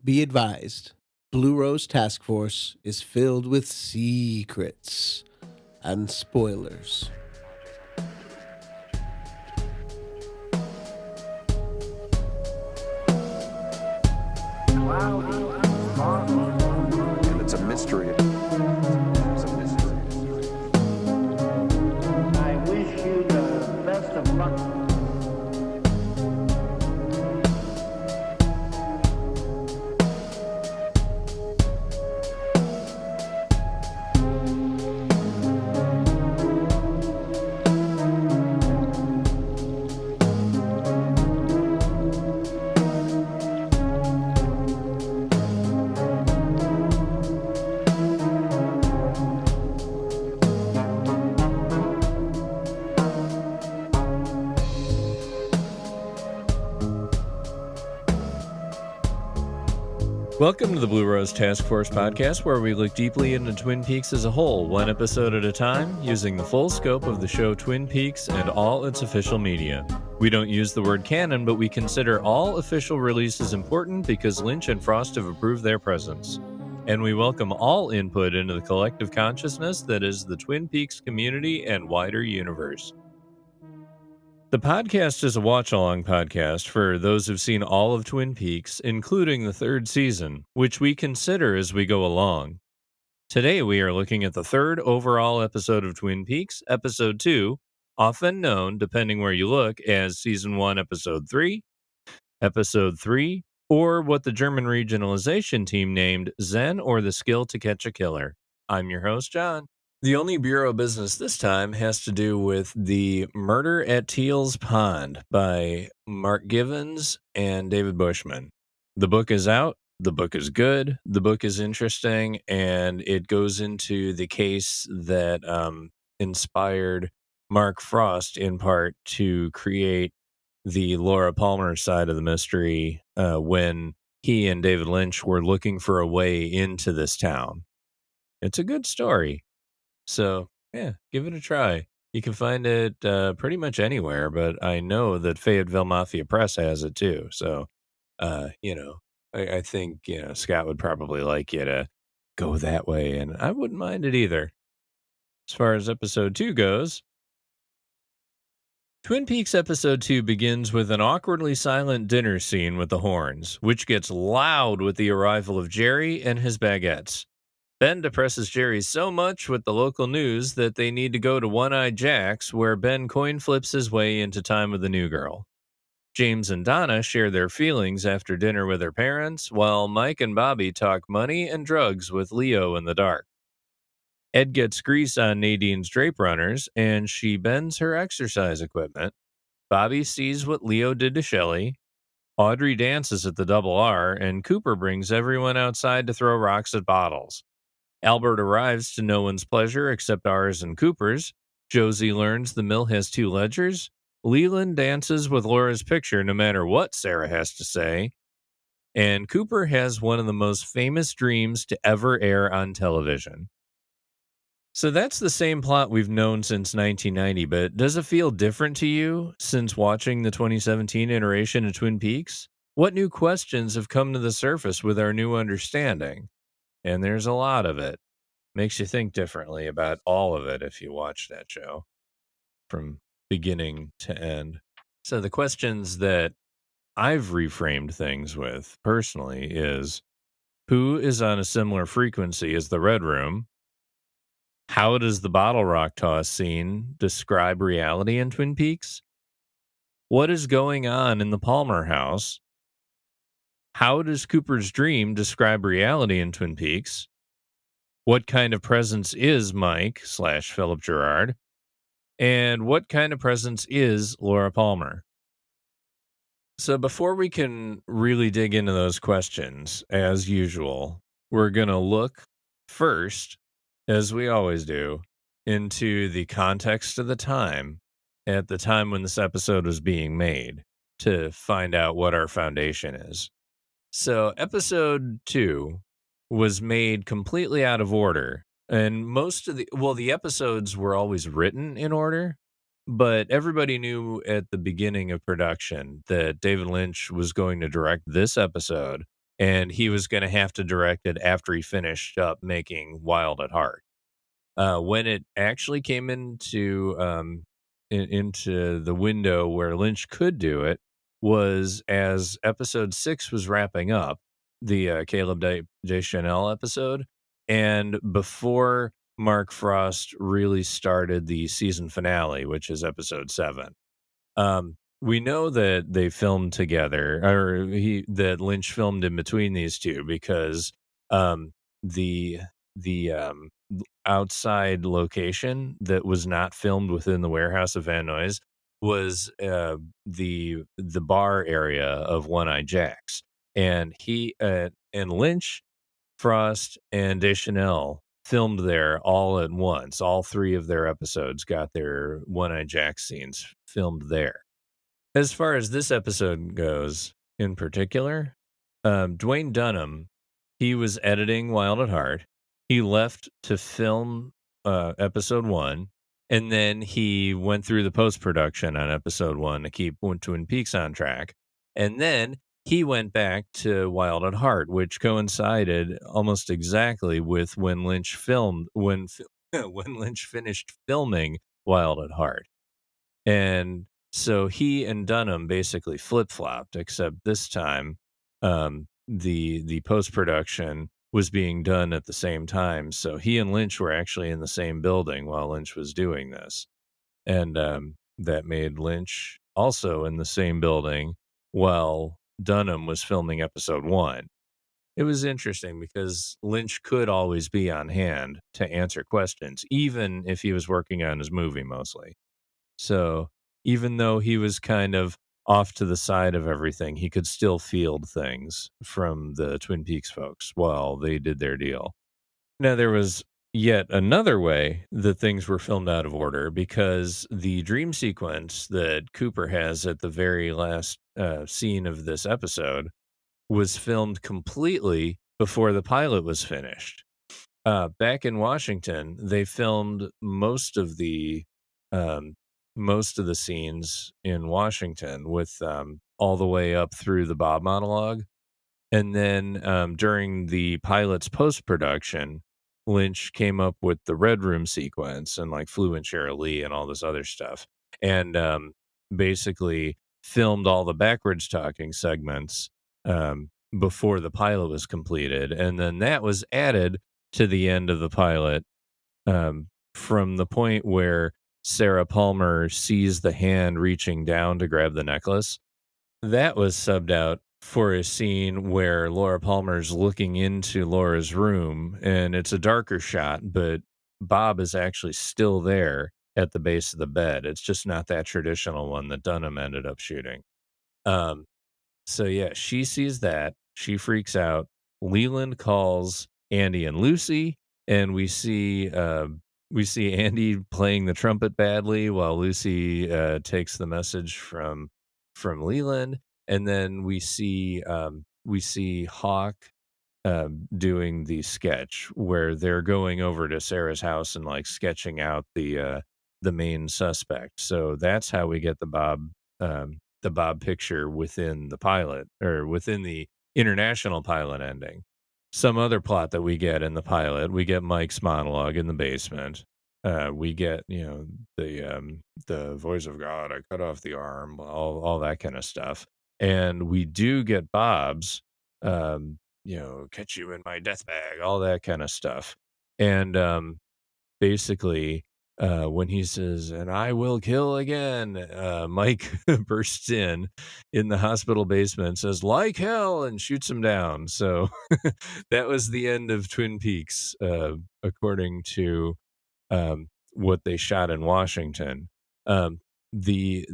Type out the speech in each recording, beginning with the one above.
Be advised, Blue Rose Task Force is filled with secrets and spoilers. And it's a mystery. It's a mystery. I wish you the best of luck. Welcome to the Blue Rose Task Force podcast, where we look deeply into Twin Peaks as a whole, one episode at a time, using the full scope of the show Twin Peaks and all its official media. We don't use the word canon, but we consider all official releases important because Lynch and Frost have approved their presence. And we welcome all input into the collective consciousness that is the Twin Peaks community and wider universe. The podcast is a watch-along podcast for those who've seen all of Twin Peaks, including the third season, which we consider as we go along. Today we are looking at the third overall episode of Twin Peaks, Episode 2, often known, depending where you look, as Season 1, Episode 3, Episode 3, or what the German regionalization team named Zen or the Skill to Catch a Killer. I'm your host, John. The only bureau business this time has to do with The Murder at Teal's Pond by Mark Givens and David Bushman. The book is out. The book is good. The book is interesting, and it goes into the case that inspired Mark Frost in part to create the Laura Palmer side of the mystery when he and David Lynch were looking for a way into this town. It's a good story. So, yeah, give it a try. You can find it pretty much anywhere, but I know that Fayetteville Mafia Press has it too. So, I think, Scott would probably like you to go that way, and I wouldn't mind it either. As far as episode 2 goes, Twin Peaks episode 2 begins with an awkwardly silent dinner scene with the horns, which gets loud with the arrival of Jerry and his baguettes. Ben depresses Jerry so much with the local news that they need to go to One-Eyed Jack's, where Ben coin flips his way into time with the new girl. James and Donna share their feelings after dinner with their parents, while Mike and Bobby talk money and drugs with Leo in the dark. Ed gets grease on Nadine's drape runners, and she bends her exercise equipment. Bobby sees what Leo did to Shelley. Audrey dances at the Double R, and Cooper brings everyone outside to throw rocks at bottles. Albert arrives to no one's pleasure except ours and Cooper's. Josie learns the mill has 2 ledgers. Leland dances with Laura's picture no matter what Sarah has to say. And Cooper has one of the most famous dreams to ever air on television. So that's the same plot we've known since 1990, but does it feel different to you since watching the 2017 iteration of Twin Peaks? What new questions have come to the surface with our new understanding? And there's a lot of it. Makes you think differently about all of it if you watch that show from beginning to end. So the questions that I've reframed things with personally is, who is on a similar frequency as the Red Room? How does the bottle rock toss scene describe reality in Twin Peaks? What is going on in the Palmer house? How does Cooper's dream describe reality in Twin Peaks? What kind of presence is Mike / Philip Gerard? And what kind of presence is Laura Palmer? So before we can really dig into those questions, as usual, we're going to look first, as we always do, into the context of the time at the time when this episode was being made to find out what our foundation is. So episode 2 was made completely out of order. And most of the episodes were always written in order, but everybody knew at the beginning of production that David Lynch was going to direct this episode and he was going to have to direct it after he finished up making Wild at Heart. When it actually came into the window where Lynch could do it was as episode 6 was wrapping up, the Caleb Deschanel episode, and before Mark Frost really started the season finale, which is episode 7. We know that they filmed together, or that Lynch filmed in between these two because um, the the outside location that was not filmed within the warehouse of Van Nuys was the bar area of One Eye Jacks, and and Lynch, Frost, and Deschanel filmed there all at once. All 3 of their episodes got their One Eye Jacks scenes filmed there. As far as this episode goes, in particular, Dwayne Dunham, he was editing Wild at Heart. He left to film episode 1, and then he went through the post production on episode 1 to keep Twin Peaks on track. And then he went back to Wild at Heart, which coincided almost exactly with when Lynch filmed when when Lynch finished filming Wild at Heart. And so he and Dunham basically flip-flopped, except this time the post-production was being done at the same time. So he and Lynch were actually in the same building while Lynch was doing this. And that made Lynch also in the same building while Dunham was filming episode 1. It was interesting because Lynch could always be on hand to answer questions, even if he was working on his movie mostly. So even though he was kind of off to the side of everything, he could still field things from the Twin Peaks folks while they did their deal. Now, there was yet another way that things were filmed out of order because the dream sequence that Cooper has at the very last scene of this episode was filmed completely before the pilot was finished. Back in Washington, they filmed um, most of the scenes in Washington with all the way up through the Bob monologue, and then during the pilot's post production, Lynch came up with the Red Room sequence and like flew in Cheryl Lee and all this other stuff, and basically filmed all the backwards talking segments before the pilot was completed, and then that was added to the end of the pilot from the point where Sarah Palmer sees the hand reaching down to grab the necklace. That was subbed out for a scene where Laura Palmer's looking into Laura's room, and it's a darker shot, but Bob is actually still there at the base of the bed. It's just not that traditional one that Dunham ended up shooting. Um, so yeah, she sees that. She freaks out. Leland calls Andy and Lucy, and we see Andy playing the trumpet badly while Lucy takes the message from Leland, and then we see Hawk doing the sketch where they're going over to Sarah's house and like sketching out the main suspect. So that's how we get the Bob picture within the pilot or within the international pilot ending. Some other plot that we get in the pilot, we get Mike's monologue in the basement. We get, the voice of God, I cut off the arm, all that kind of stuff. And we do get Bob's, catch you in my death bag, all that kind of stuff. And basically, when he says, and I will kill again, Mike bursts in the hospital basement and says, like hell, and shoots him down. So that was the end of Twin Peaks, according to what they shot in Washington. Um, the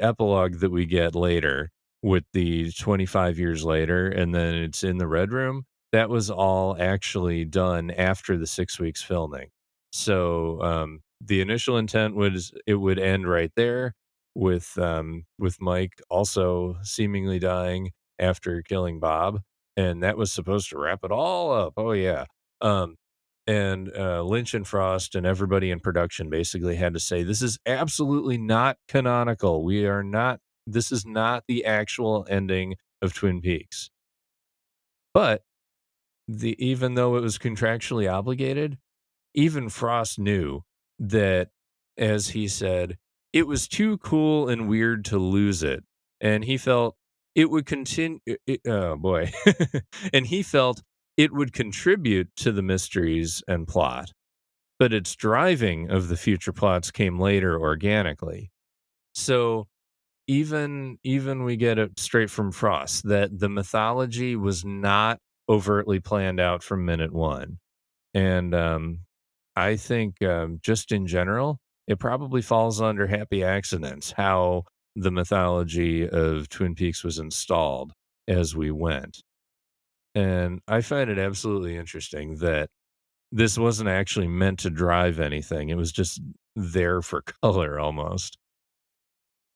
epilogue that we get later with the 25 years later, and then it's in the Red Room, that was all actually done after the 6 weeks filming. So the initial intent was it would end right there with Mike also seemingly dying after killing Bob, and that was supposed to wrap it all up. Oh yeah. And Lynch and Frost and everybody in production basically had to say, this is absolutely not canonical. This is not the actual ending of Twin Peaks. But even though it was contractually obligated, even Frost knew that, as he said, it was too cool and weird to lose it, and he felt it would continue. Oh boy, and he felt it would contribute to the mysteries and plot, but its driving of the future plots came later organically. So even we get it straight from Frost that the mythology was not overtly planned out from minute one. And I think just in general, it probably falls under happy accidents how the mythology of Twin Peaks was installed as we went. And I find it absolutely interesting that this wasn't actually meant to drive anything. It was just there for color almost.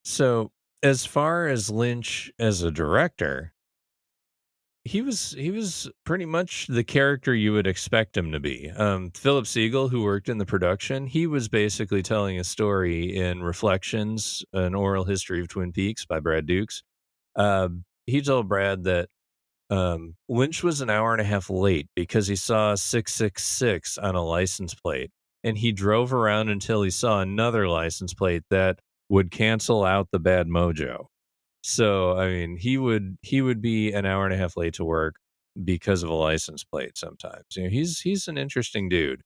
So, as far as Lynch as a director, he was pretty much the character you would expect him to be. Philip Siegel, who worked in the production, he was basically telling a story in Reflections, an oral history of Twin Peaks by Brad Dukes. He told Brad that Lynch was an hour and a half late because he saw 666 on a license plate, and he drove around until he saw another license plate that would cancel out the bad mojo. So, I mean, he would be an hour and a half late to work because of a license plate sometimes. He's an interesting dude.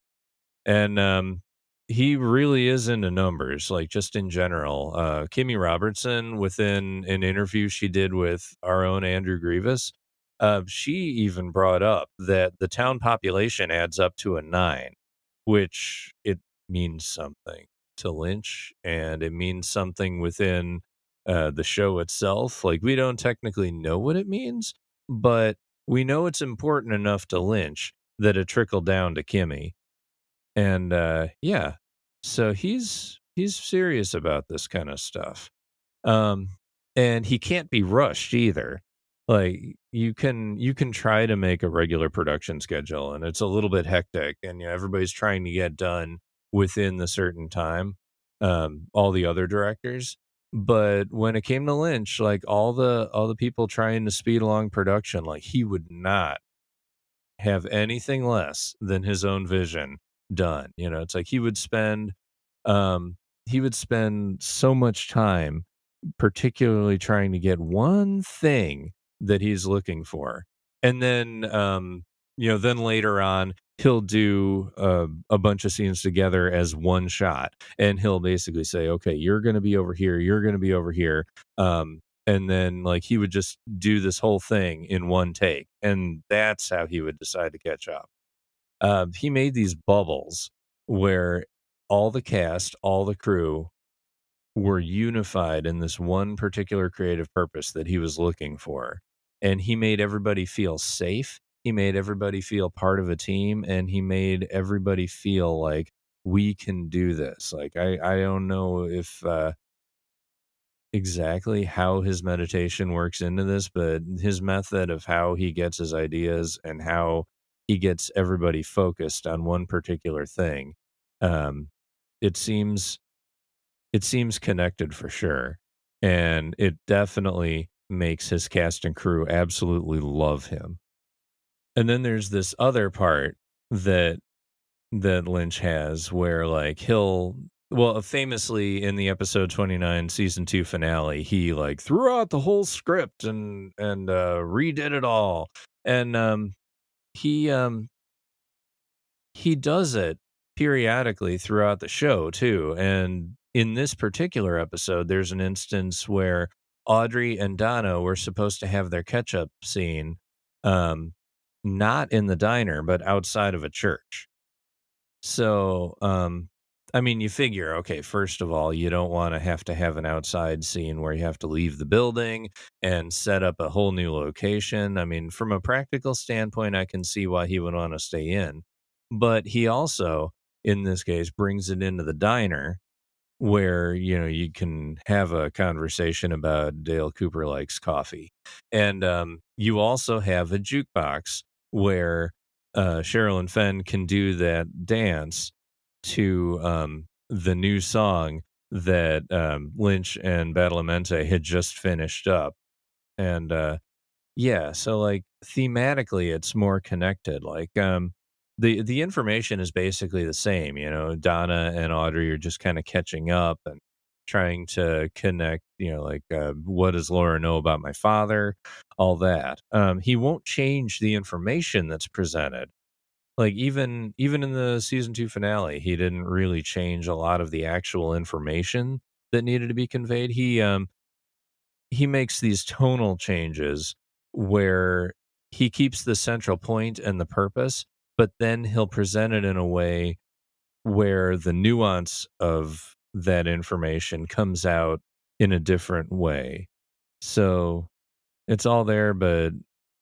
And he really is into numbers, like just in general. Kimmy Robertson, within an interview she did with our own Andrew Grievous, she even brought up that the town population adds up to a 9, which it means something to Lynch, and it means something within the show itself. Like, we don't technically know what it means, but we know it's important enough to Lynch that it trickled down to Kimmy. And yeah, so he's serious about this kind of stuff. Um and he can't be rushed either. Like, you can try to make a regular production schedule and it's a little bit hectic, and everybody's trying to get done within the certain time, all the other directors. But when it came to Lynch, like, all the people trying to speed along production, like, he would not have anything less than his own vision done. It's like um he would spend so much time particularly trying to get one thing that he's looking for. And then then later on he'll do a bunch of scenes together as one shot, and he'll basically say, okay, you're going to be over here, you're going to be over here. And then, like, he would just do this whole thing in one take, and that's how he would decide to catch up. He made these bubbles where all the cast, all the crew were unified in this one particular creative purpose that he was looking for. And he made everybody feel safe. He made everybody feel part of a team, and he made everybody feel like we can do this. Like, I don't know if exactly how his meditation works into this, but his method of how he gets his ideas and how he gets everybody focused on one particular thing, um, it seems it seems connected for sure, and it definitely makes his cast and crew absolutely love him. And then there's this other part that Lynch has where, like, famously in the episode 29 season 2 finale, he, like, threw out the whole script and redid it all. And he um he does it periodically throughout the show too. And in this particular episode, there's an instance where Audrey and Donna were supposed to have their catch up scene, um not in the diner but outside of a church. So, I mean, you figure, okay, first of all, you don't want to have an outside scene where you have to leave the building and set up a whole new location. I mean, from a practical standpoint, I can see why he would want to stay in. But he also, in this case, brings it into the diner where, you can have a conversation about Dale Cooper likes coffee. And you also have a jukebox where Sherilyn Fenn can do that dance to the new song that Lynch and Badalamenti had just finished up. And Yeah, so, like, thematically, it's more connected, like, the information is basically the same, Donna and Audrey are just kinda catching up and trying to connect, like, what does Laura know about my father? All that. He won't change the information that's presented. Like, even in the season 2 finale, he didn't really change a lot of the actual information that needed to be conveyed. He makes these tonal changes where he keeps the central point and the purpose, but then he'll present it in a way where the nuance of that information comes out in a different way. So it's all there, but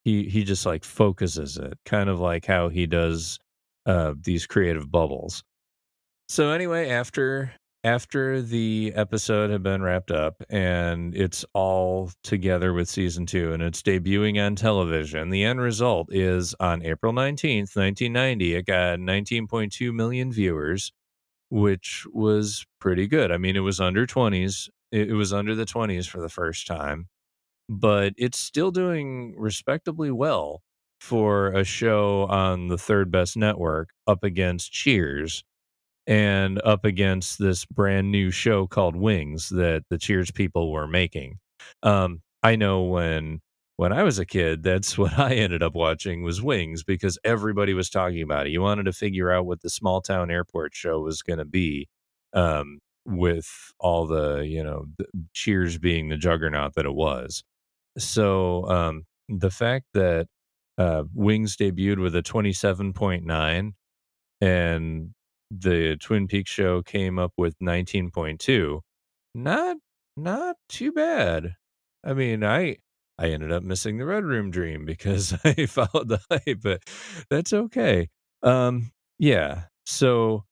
he just like focuses it, kind of like how he does these creative bubbles. So anyway, after the episode had been wrapped up and it's all together with season 2 and it's debuting on television, the end result is on April 19th, 1990, it got 19.2 million viewers, which was pretty good. I mean, it was under 20s. It was under the 20s for the first time, but it's still doing respectably well for a show on the third best network up against Cheers and up against this brand new show called Wings that the Cheers people were making. I know when I was a kid, that's what I ended up watching was Wings because everybody was talking about it. You wanted to figure out what the small town airport show was going to be, with all the Cheers being the juggernaut that it was. So the fact that Wings debuted with a 27.9 and the Twin Peaks show came up with 19.2. Not not too bad. I mean, I ended up missing the Red Room Dream because I followed the hype, but that's okay. Yeah. So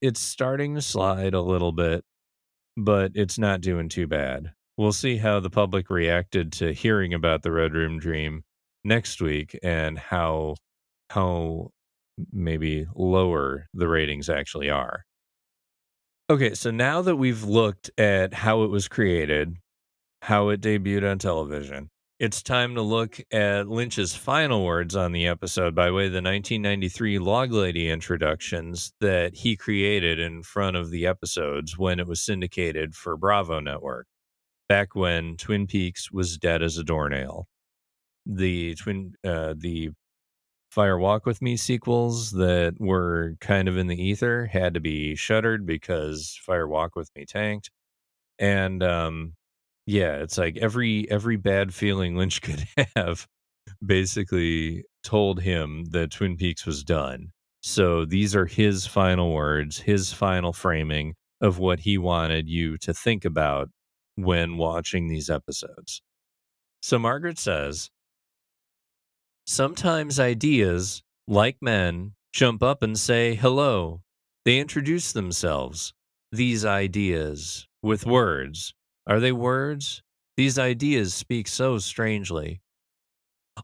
it's starting to slide a little bit, but it's not doing too bad. We'll see how the public reacted to hearing about the Red Room Dream next week and how maybe lower the ratings actually are. Okay, so now that we've looked at how it was created, how it debuted on television, it's time to look at Lynch's final words on the episode by way of the 1993 Log Lady introductions that he created in front of the episodes when it was syndicated for Bravo Network, back when Twin Peaks was dead as a doornail. The Fire Walk with Me sequels that were kind of in the ether had to be shuttered because Fire Walk with Me tanked. And yeah, it's like every bad feeling Lynch could have basically told him that Twin Peaks was done. So these are his final words, his final framing of what he wanted you to think about when watching these episodes. So Margaret says, sometimes ideas, like men, jump up and say hello. They introduce themselves, these ideas, with words. Are they words? These ideas speak so strangely.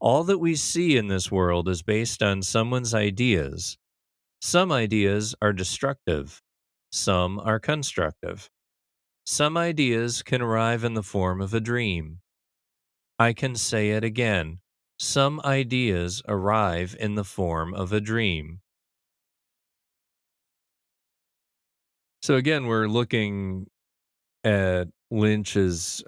All that we see in this world is based on someone's ideas. Some ideas are destructive, some are constructive. Some ideas can arrive in the form of a dream. I can say it again. Some ideas arrive in the form of a dream. So again, we're looking at Lynch's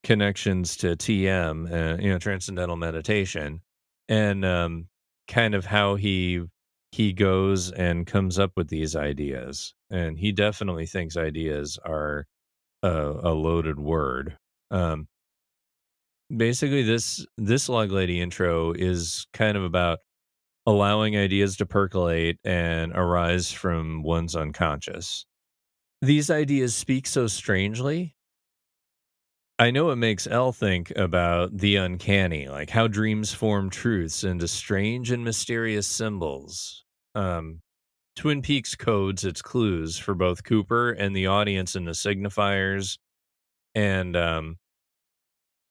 connections to TM, transcendental meditation, and kind of how he goes and comes up with these ideas. And he definitely thinks ideas are a loaded word. Basically, this Log Lady intro is kind of about allowing ideas to percolate and arise from one's unconscious. These ideas speak so strangely. I know it makes Elle think about the uncanny, like how dreams form truths into strange and mysterious symbols. Um, Twin Peaks codes its clues for both Cooper and the audience in the signifiers, and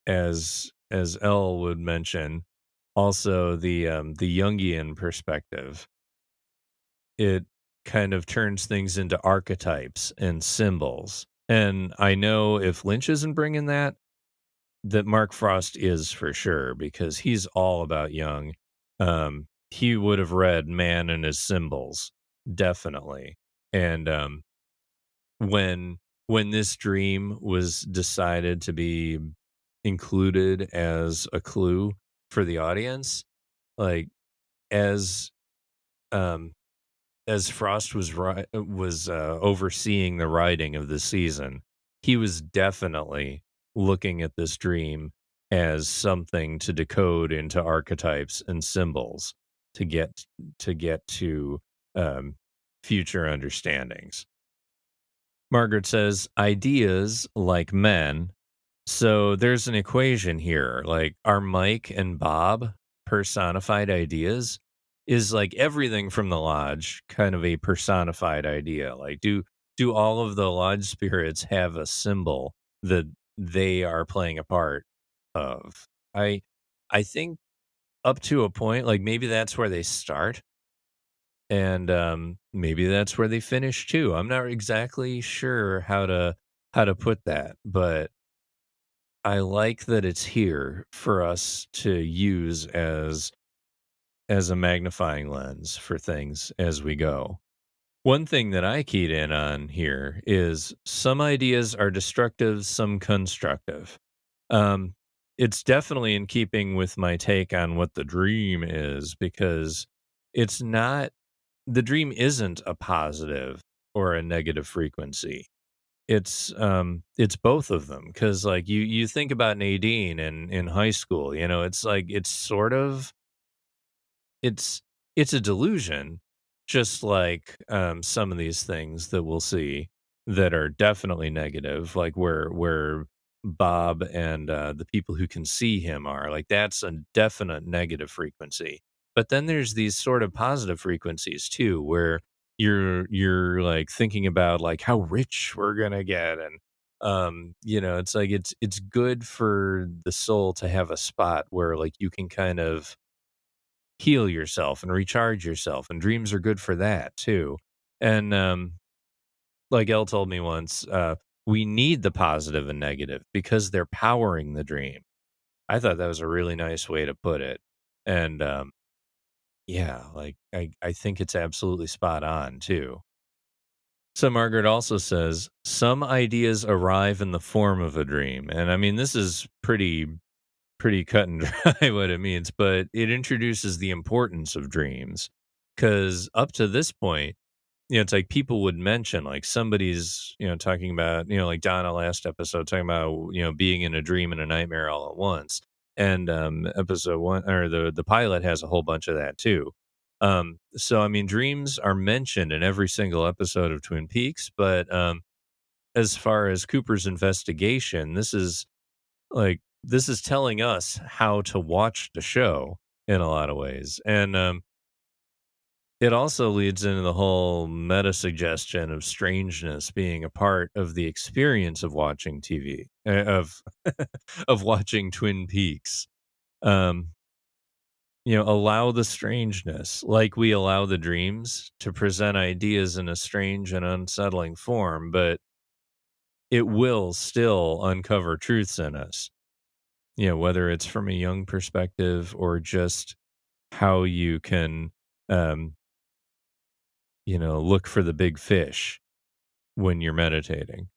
as Elle would mention, also the Jungian perspective. It kind of turns things into archetypes and symbols. And I know if Lynch isn't bringing that, that Mark Frost is for sure, because he's all about young. He would have read Man and His Symbols, definitely. And when this dream was decided to be included as a clue for the audience, like as um Frost was overseeing the writing of this season, he was definitely looking at this dream as something to decode into archetypes and symbols to get to um, future understandings. Margaret says, ideas like men. So there's an equation here. Like, are Mike and Bob personified ideas? Is like everything from the lodge kind of a personified idea? Like, do all of the lodge spirits have a symbol that they are playing a part of? I I think up to a point, like maybe that's where they start, and maybe that's where they finish too. I'm not exactly sure how to put that, but I like that it's here for us to use as a magnifying lens for things as we go. One thing that I keyed in on here is some ideas are destructive, some constructive. Um, it's definitely in keeping with my take on what the dream is, because it's not the dream isn't a positive or a negative frequency. It's both of them, because like you think about Nadine in high school, it's like it's sort of it's it's a delusion, just like some of these things that we'll see that are definitely negative, like where Bob and the people who can see him are like, that's a definite negative frequency. But then there's these sort of positive frequencies too, where you're like thinking about like how rich we're gonna get, and it's like it's good for the soul to have a spot where like you can kind of heal yourself and recharge yourself, and dreams are good for that too. And like Elle told me once, we need the positive and negative because they're powering the dream. I thought that was a really nice way to put it. And yeah, like I think it's absolutely spot on too. So Margaret also says some ideas arrive in the form of a dream. And I mean, this is pretty cut and dry what it means, but it introduces the importance of dreams, because up to this point, it's like people would mention like somebody's, talking about, like Donna last episode talking about, being in a dream and a nightmare all at once. And episode one, or the pilot, has a whole bunch of that too. So I mean, dreams are mentioned in every single episode of Twin Peaks, but as far as Cooper's investigation, this is telling us how to watch the show in a lot of ways. And it also leads into the whole meta suggestion of strangeness being a part of the experience of watching TV, of of watching Twin Peaks. Um, allow the strangeness, like we allow the dreams to present ideas in a strange and unsettling form, but it will still uncover truths in us. Whether it's from a young perspective or just how you can, um, look for the big fish when you're meditating.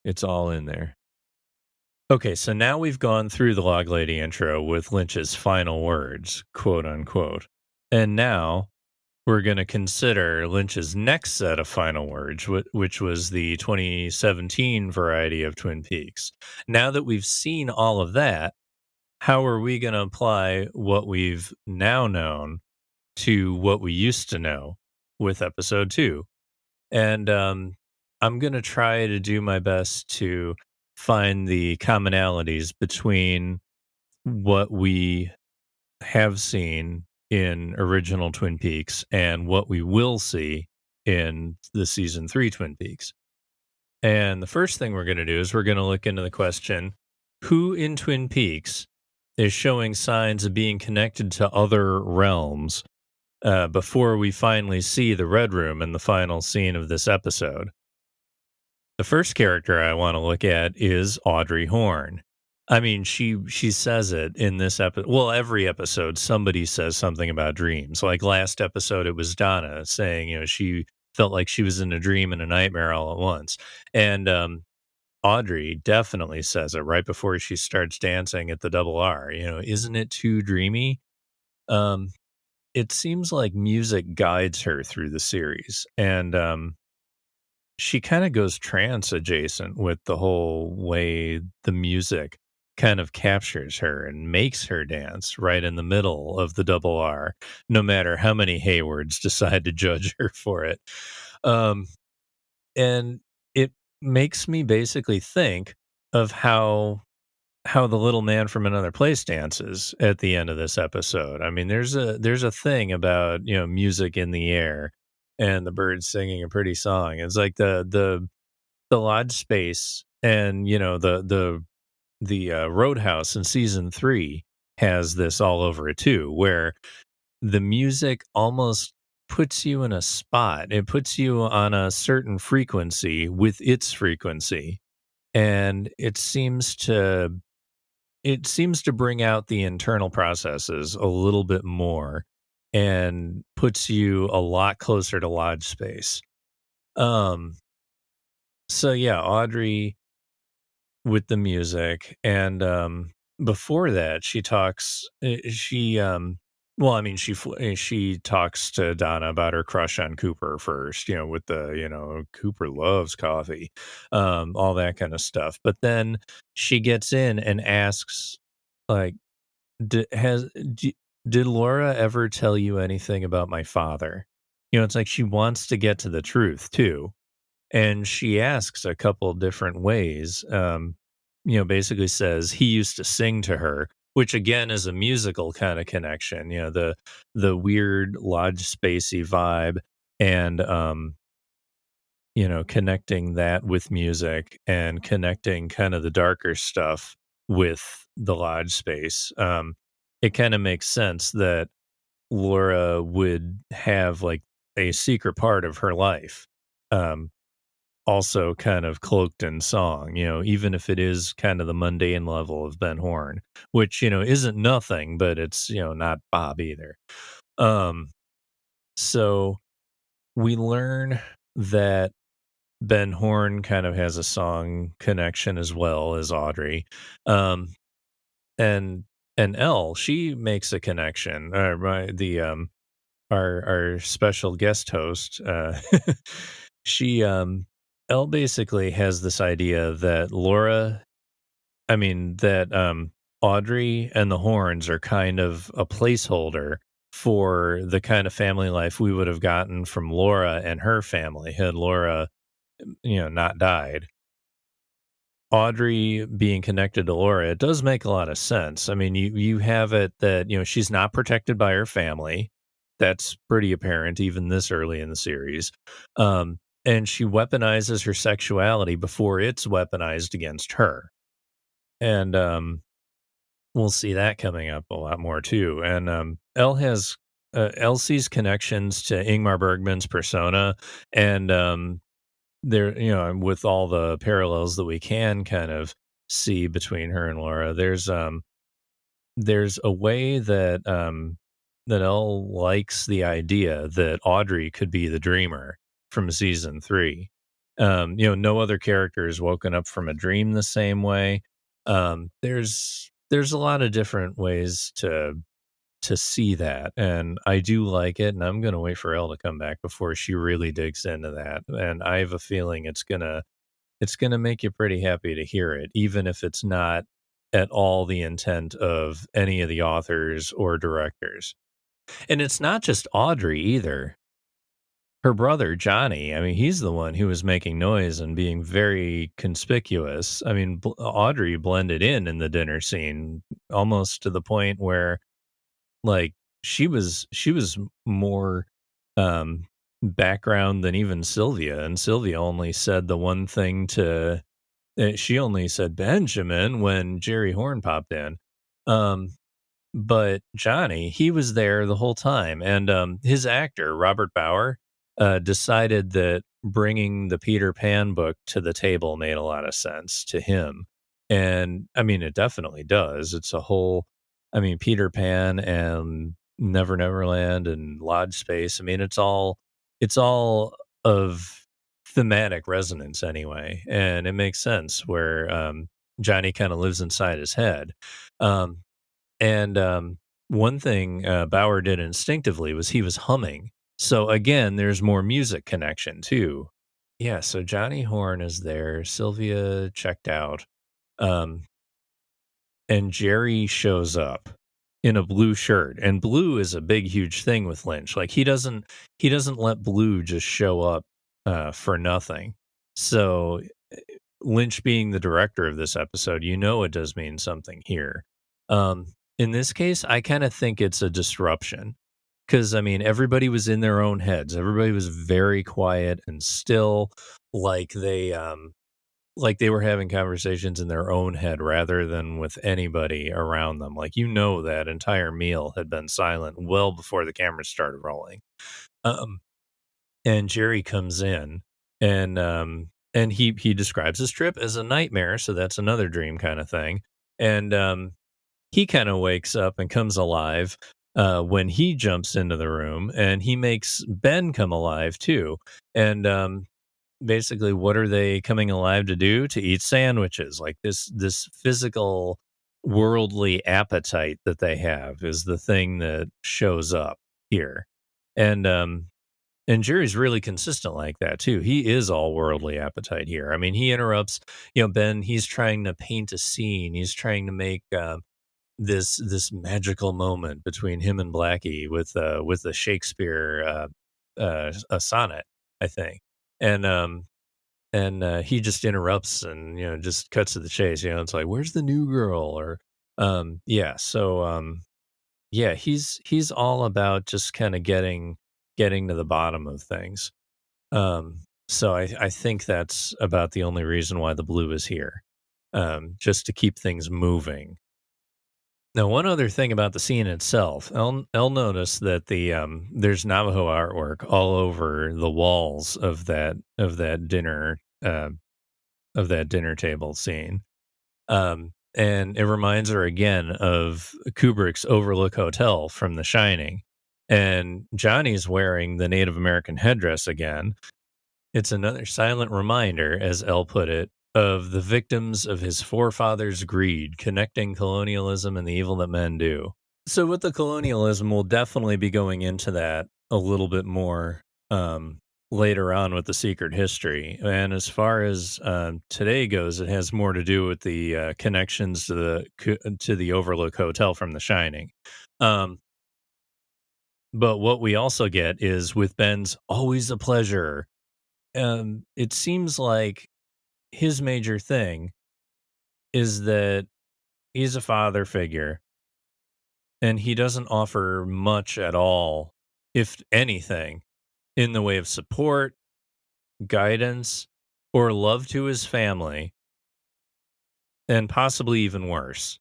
It's all in there. Okay, so now we've gone through the Log Lady intro with Lynch's final words, quote unquote. And now we're going to consider Lynch's next set of final words, which was the 2017 variety of Twin Peaks. Now that we've seen all of that, how are we going to apply what we've now known to what we used to know with episode 2? And I'm going to try to do my best to find the commonalities between what we have seen in original Twin Peaks and what we will see in the season 3 Twin Peaks. And the first thing we're going to do is we're going to look into the question, who in Twin Peaks is showing signs of being connected to other realms before we finally see the Red Room in the final scene of this episode. The first character I want to look at is Audrey Horne. I mean, she says it in this episode. Well, every episode, somebody says something about dreams. Like last episode, it was Donna saying, she felt like she was in a dream and a nightmare all at once. And Audrey definitely says it right before she starts dancing at the double R. Isn't it too dreamy? Um, it seems like music guides her through the series. And she kind of goes trance adjacent with the whole way the music kind of captures her and makes her dance right in the middle of the double R, no matter how many Haywards decide to judge her for it. Um, and it makes me basically think of how the little man from another place dances at the end of this episode. I mean, there's a thing about, music in the air and the birds singing a pretty song. It's like the lodge space and, the Roadhouse in season 3 has this all over it too, where the music almost puts you in a spot. It puts you on a certain frequency with its frequency, and it seems to bring out the internal processes a little bit more and puts you a lot closer to lodge space. Um, so yeah, Audrey with the music, and before that, she talks. Well, I mean, she talks to Donna about her crush on Cooper first. With the Cooper loves coffee, all that kind of stuff. But then she gets in and asks, like, Did has d did Laura ever tell you anything about my father? It's like she wants to get to the truth too, and she asks a couple different ways, basically says he used to sing to her, which again is a musical kinda connection, the weird lodge spacey vibe and, connecting that with music and connecting kind of the darker stuff with the lodge space. It kind of makes sense that Laura would have like a secret part of her life, um, also kind of cloaked in song, even if it is kind of the mundane level of Ben Horn, which, isn't nothing, but it's, not Bob either. Um, so we learn that Ben Horn kind of has a song connection as well as Audrey. Um, and Elle, she makes a connection. Our special guest host, she Elle basically has this idea that Audrey and the Horns are kind of a placeholder for the kind of family life we would have gotten from Laura and her family had Laura not died. Audrey being connected to Laura, it does make a lot of sense. I mean, you have it that, she's not protected by her family. That's pretty apparent even this early in the series. And she weaponizes her sexuality before it's weaponized against her. And we'll see that coming up a lot more too. And Elsie's connections to Ingmar Bergman's persona and there, with all the parallels that we can kind of see between her and Laura, there's a way that Elle likes the idea that Audrey could be the dreamer from season 3. No other character is woken up from a dream the same way. There's a lot of different ways to see that, and I do like it, and I'm gonna wait for Elle to come back before she really digs into that, and I have a feeling it's gonna make you pretty happy to hear it, even if it's not at all the intent of any of the authors or directors. And it's not just Audrey either. Her brother, Johnny, I mean, he's the one who was making noise and being very conspicuous. I mean, Audrey blended in the dinner scene almost to the point where like, she was more, background than even Sylvia, and Sylvia only said the one thing she only said Benjamin when Jerry Horn popped in. Um, but Johnny, he was there the whole time, and, his actor, Robert Bauer, decided that bringing the Peter Pan book to the table made a lot of sense to him. And I mean, it definitely does. It's a whole, I mean, Peter Pan and Never Neverland and Lodge Space. I mean, it's all of thematic resonance anyway. And it makes sense where Johnny kind of lives inside his head. Um, and one thing Bauer did instinctively was he was humming. So again, there's more music connection too. Yeah, so Johnny Horn is there. Sylvia checked out. Um, and Jerry shows up in a blue shirt. And blue is a big, huge thing with Lynch. Like he doesn't let blue just show up for nothing. So Lynch being the director of this episode, it does mean something here. Um, in this case, I kind of think it's a disruption because I mean everybody was in their own heads. Everybody was very quiet and still, like they were having conversations in their own head rather than with anybody around them. Like that entire meal had been silent well before the cameras started rolling. Um, and Jerry comes in and he describes his trip as a nightmare, so that's another dream kind of thing. And he kind of wakes up and comes alive when he jumps into the room, and he makes Ben come alive too. And basically, what are they coming alive to do? To eat sandwiches. Like this physical worldly appetite that they have is the thing that shows up here. And and Jerry's really consistent like that too. He is all worldly appetite here. I mean, he interrupts, Ben, he's trying to paint a scene. He's trying to make this magical moment between him and Blackie with the Shakespeare a sonnet, I think. And he just interrupts and just cuts to the chase. It's like, where's the new girl? Or yeah, so yeah, he's all about just kind of getting to the bottom of things. So I think that's about the only reason why the blue is here, just to keep things moving. Now, one other thing about the scene itself, I'll notice that there's Navajo artwork all over the walls uh, of that dinner table scene. And it reminds her again of Kubrick's Overlook Hotel from The Shining. And Johnny's wearing the Native American headdress again. It's another silent reminder, as Elle put it, of the victims of his forefathers' greed, connecting colonialism and the evil that men do. So, with the colonialism, we'll definitely be going into that a little bit more later on with the secret history. And as far as today goes, it has more to do with the connections to the Overlook Hotel from The Shining. Um, but what we also get is with Ben's "always a pleasure." It seems like his major thing is that he's a father figure and he doesn't offer much at all, if anything, in the way of support, guidance, or love to his family, and possibly even worse.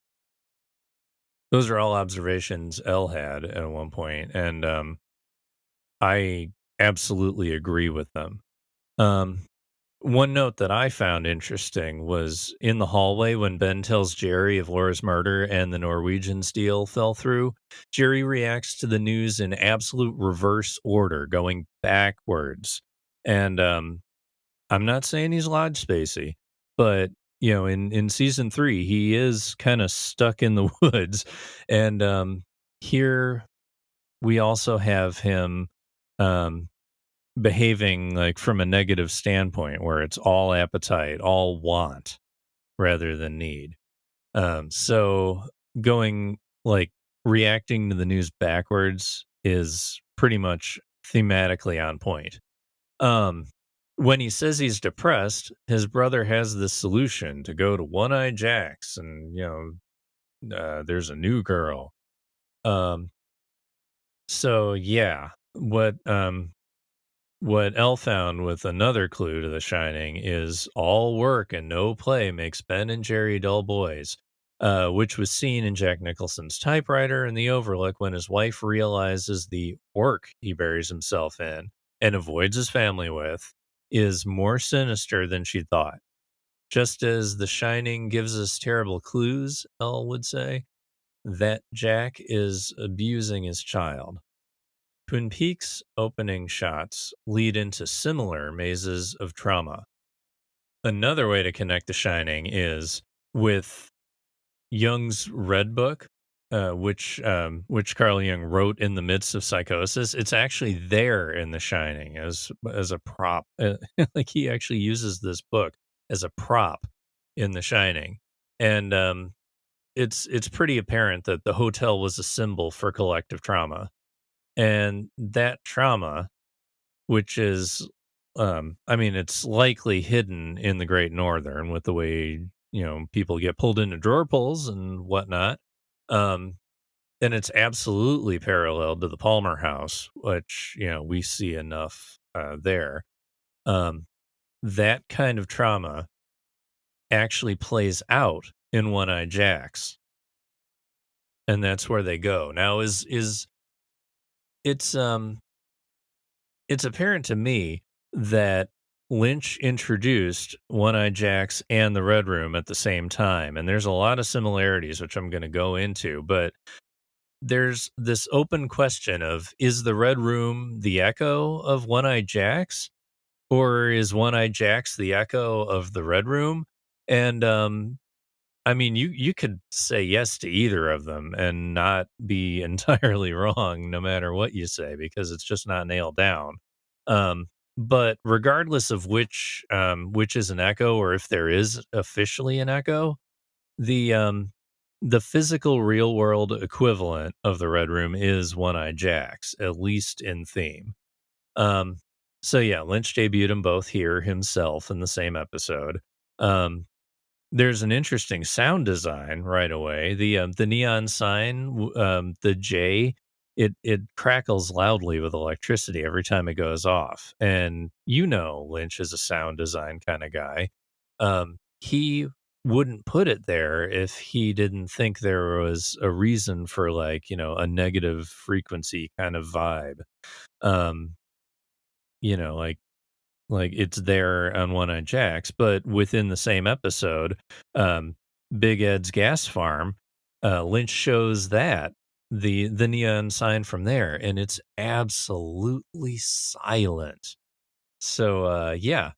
Those are all observations Elle had at one point, and I absolutely agree with them. Um, One note that I found interesting was in the hallway when Ben tells Jerry of Laura's murder and the Norwegian's deal fell through. Jerry reacts to the news in absolute reverse order, going backwards. And I'm not saying he's Lodge Spacey, but in season 3, he is kind of stuck in the woods. And here we also have him. Um, Behaving like from a negative standpoint where it's all appetite, all want rather than need. So going like reacting to the news backwards is pretty much thematically on point. Um, when he says he's depressed, his brother has this solution to go to One Eye Jack's and, there's a new girl. Um, so yeah, what Elle found with another clue to The Shining is all work and no play makes Ben and Jerry dull boys, which was seen in Jack Nicholson's typewriter in the Overlook when his wife realizes the work he buries himself in and avoids his family with is more sinister than she thought. Just as The Shining gives us terrible clues, Elle would say, that Jack is abusing his child. Twin Peaks opening shots lead into similar mazes of trauma. Another way to connect The Shining is with Jung's Red Book, which Carl Jung wrote in the midst of psychosis. It's actually there in The Shining as a prop. Like he actually uses this book as a prop in The Shining, and it's pretty apparent that the hotel was a symbol for collective trauma, and that trauma, which is, I mean, it's likely hidden in the Great Northern with the way, people get pulled into drawer pulls and whatnot. Um, and it's absolutely parallel to the Palmer House, which, we see enough there. Um, that kind of trauma actually plays out in One Eye Jacks, and that's where they go. Now, is it's it's apparent to me that Lynch introduced One Eye Jacks and the Red Room at the same time, and there's a lot of similarities, which I'm going to go into. But there's this open question of, is the Red Room the echo of One Eye Jacks, or is One Eye Jacks the echo of the Red Room? And I mean, you could say yes to either of them and not be entirely wrong, no matter what you say, because it's just not nailed down. But regardless of which is an echo, or if there is officially an echo, the um, the physical real world equivalent of the Red Room is One Eye Jacks, at least in theme. Um, so yeah, Lynch debuted them both here himself in the same episode. Um, there's an interesting sound design right away. The neon sign, the J, it crackles loudly with electricity every time it goes off. And Lynch is a sound design kind of guy. He wouldn't put it there if he didn't think there was a reason for, like, a negative frequency kind of vibe. Um, like it's there on One Eye Jacks, but within the same episode, um, Big Ed's gas farm, Lynch shows that the neon sign from there, and it's absolutely silent. So yeah,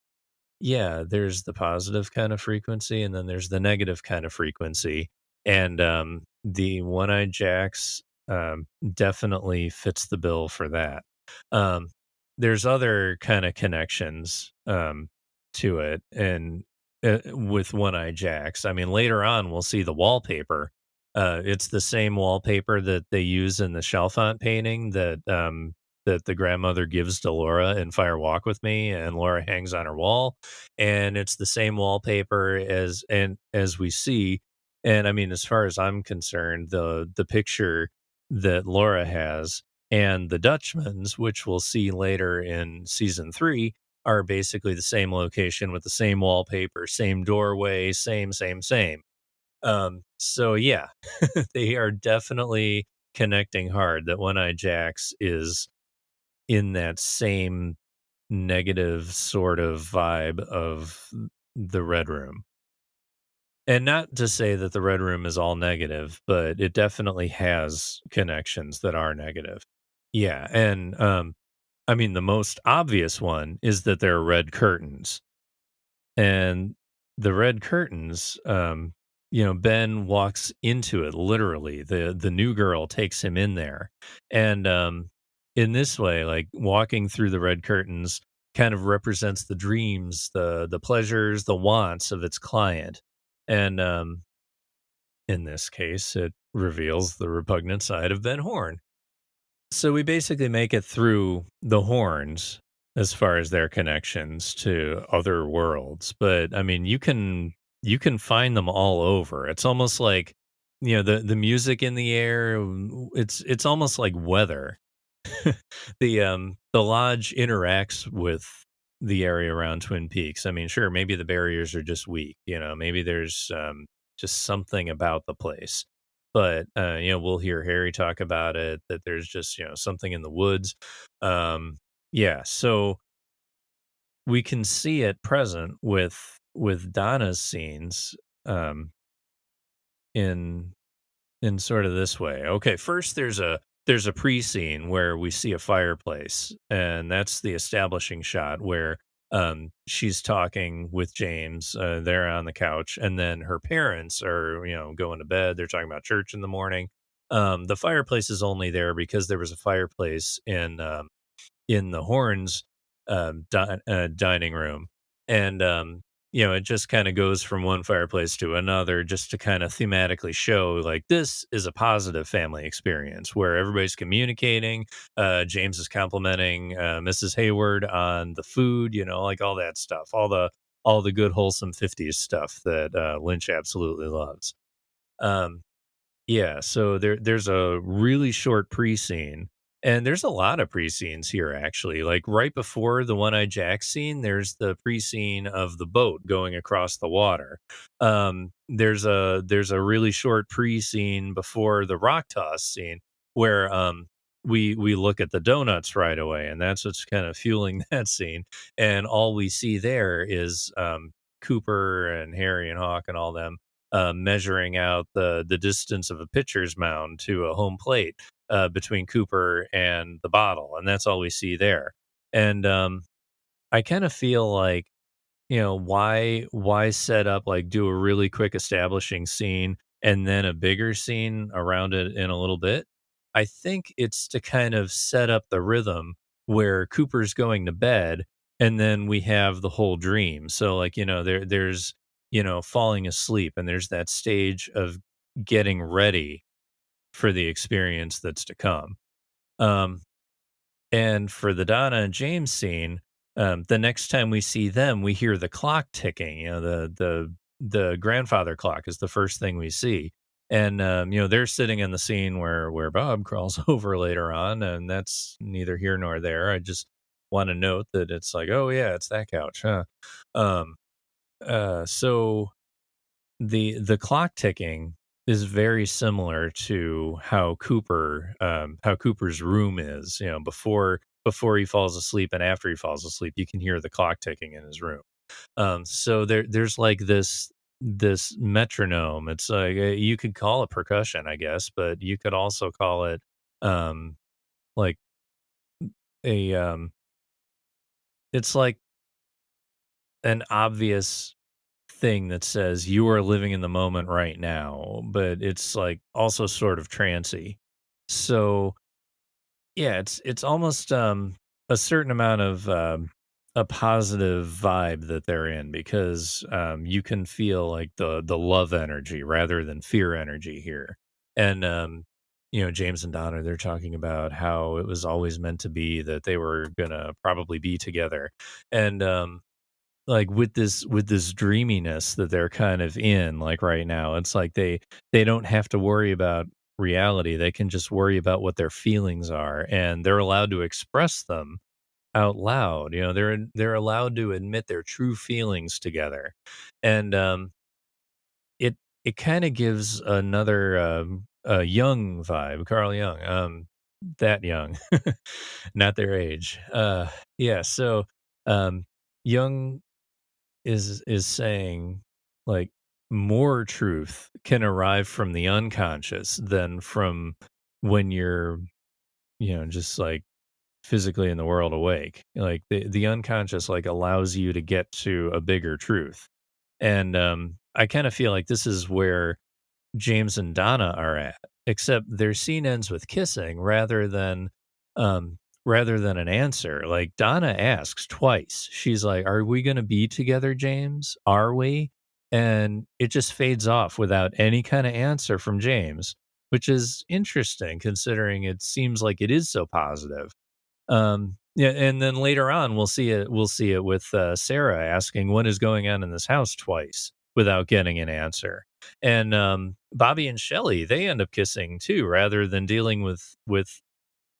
there's the positive kind of frequency, and then there's the negative kind of frequency, and the One Eye Jacks definitely fits the bill for that. Um, there's other kind of connections to it, and with One Eye Jacks, I mean, later on we'll see the wallpaper. It's the same wallpaper that they use in the Chalfant painting that the grandmother gives to Laura in Fire Walk with Me, and Laura hangs on her wall, and it's the same wallpaper as we see. And I mean, as far as I'm concerned, the picture that Laura has and the Dutchman's, which we'll see later in season 3, are basically the same location with the same wallpaper, same doorway, same. So yeah, they are definitely connecting hard. That One Eye Jacks is in that same negative sort of vibe of the Red Room. And not to say that the Red Room is all negative, but it definitely has connections that are negative. Yeah, and I mean, the most obvious one is that there are red curtains. And the red curtains, Ben walks into it literally. The new girl takes him in there. And in this way, like, walking through the red curtains kind of represents the dreams, the pleasures, the wants of its client. And in this case, it reveals the repugnant side of Ben Horn. So we basically make it through the horns as far as their connections to other worlds. But I mean, you can find them all over. It's almost like, the music in the air. It's almost like weather. The lodge interacts with the area around Twin Peaks. I mean, sure, maybe the barriers are just weak. Maybe there's just something about the place. But we'll hear Harry talk about it, that there's just, something in the woods. Yeah, so we can see it present with with Donna's scenes, um, in sort of this way. Okay, first there's a pre-scene where we see a fireplace, and that's the establishing shot where she's talking with James. They're on the couch, and then her parents are going to bed. They're talking about church in the morning. The fireplace is only there because there was a fireplace in the Horns dining room, and it just kind of goes from one fireplace to another, just to kind of thematically show like this is a positive family experience where everybody's communicating. James is complimenting Mrs. Hayward on the food, like all that stuff, all the good wholesome 50s stuff that Lynch absolutely loves. Um, yeah, so there's a really short pre-scene, and there's a lot of pre-scenes here actually. Like right before the One-Eyed Jack scene, there's the pre-scene of the boat going across the water. There's a really short pre-scene before the rock toss scene where we look at the donuts right away, and that's what's kind of fueling that scene. And all we see there is Cooper and Harry and Hawk and all them measuring out the distance of a pitcher's mound to a home plate between Cooper and the bottle, and that's all we see there. And I kind of feel like why set up like do a really quick establishing scene and then a bigger scene around it in a little bit. I think it's to kind of set up the rhythm where Cooper's going to bed, and then we have the whole dream. So like there's falling asleep, and there's that stage of getting ready for the experience that's to come. um and for the Donna and James scene, the next time we see them, we hear the clock ticking. The grandfather clock is the first thing we see, and they're sitting in the scene where Bob crawls over later on, and that's neither here nor there. I just want to note that it's like, oh yeah, it's that couch, huh? Um, so the clock ticking is very similar to how Cooper's room is. Before he falls asleep and after he falls asleep, you can hear the clock ticking in his room. So there's like this metronome. It's like you could call it percussion, I guess, but you could also call it um like a it's like an obvious thing that says you are living in the moment right now, but it's like also sort of trancy. So yeah, it's almost a certain amount of a positive vibe that they're in, because you can feel like the love energy rather than fear energy here. And James and Donna, they're talking about how it was always meant to be that they were gonna probably be together. And like with this dreaminess that they're kind of in like right now, it's like they don't have to worry about reality. They can just worry about what their feelings are, and they're allowed to express them out loud. They're allowed to admit their true feelings together. And it it kind of gives another a young vibe. Carl Jung, that young, not their age. Yeah, so um Jung is saying like more truth can arrive from the unconscious than from when you're just like physically in the world awake. Like the unconscious like allows you to get to a bigger truth. And I kind of feel like this is where James and Donna are at, except their scene ends with kissing rather than an answer. Like Donna asks twice. She's like, "Are we going to be together, James? Are we?" And it just fades off without any kind of answer from James, which is interesting considering it seems like it is so positive. Yeah, and then later on we'll see it with Sarah asking what is going on in this house twice without getting an answer. And Bobby and Shelley, they end up kissing too, rather than dealing with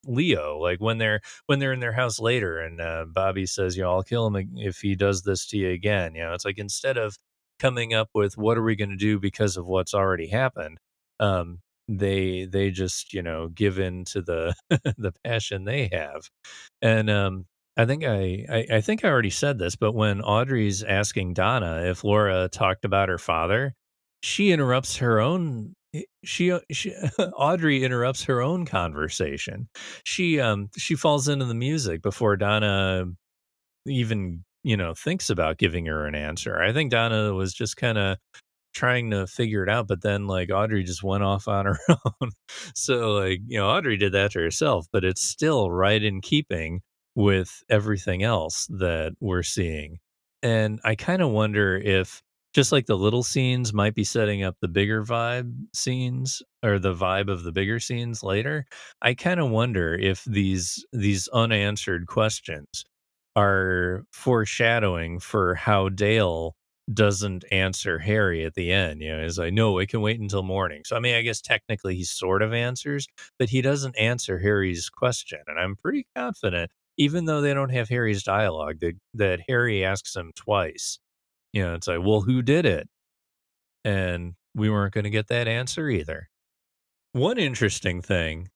Leo. Like when they're in their house later, and Bobby says, I'll kill him if he does this to you again. It's like instead of coming up with what are we going to do because of what's already happened, they just give in to the the passion they have. And I think I already said this, but when Audrey's asking Donna if Laura talked about her father, she interrupts her own. She Audrey interrupts her own conversation. She falls into the music before Donna even thinks about giving her an answer. I think Donna was just kind of trying to figure it out, but then like Audrey just went off on her own. So like, Audrey did that to herself, but it's still right in keeping with everything else that we're seeing. And I kind of wonder if just like the little scenes might be setting up the bigger vibe scenes or the vibe of the bigger scenes later. I kind of wonder if these unanswered questions are foreshadowing for how Dale doesn't answer Harry at the end. He's like, no, it can wait until morning. So, I mean, I guess technically he sort of answers, but he doesn't answer Harry's question. And I'm pretty confident, even though they don't have Harry's dialogue, that Harry asks him twice. It's like, well, who did it? And we weren't going to get that answer either. One interesting thing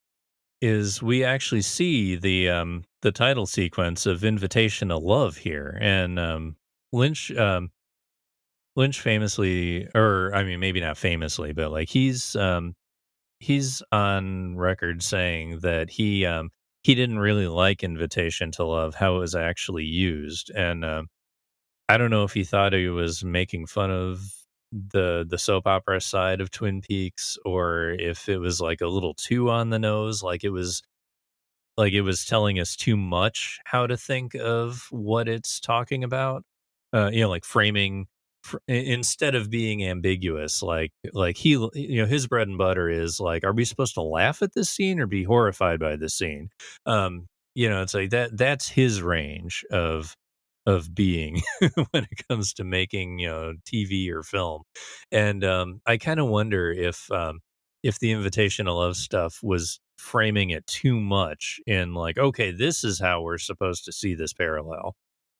is we actually see the title sequence of Invitation to Love here. And Lynch Lynch famously, or I mean, maybe not famously, but like he's on record saying that he didn't really like Invitation to Love, how it was actually used, and I don't know if he thought he was making fun of the soap opera side of Twin Peaks, or if it was like a little too on the nose, like it was telling us too much how to think of what it's talking about. Like framing instead of being ambiguous, like his bread and butter is like, are we supposed to laugh at this scene or be horrified by this scene? It's like that's his range of being when it comes to making TV or film. And I kind of wonder if the Invitation to Love stuff was framing it too much in like, okay, this is how we're supposed to see this parallel.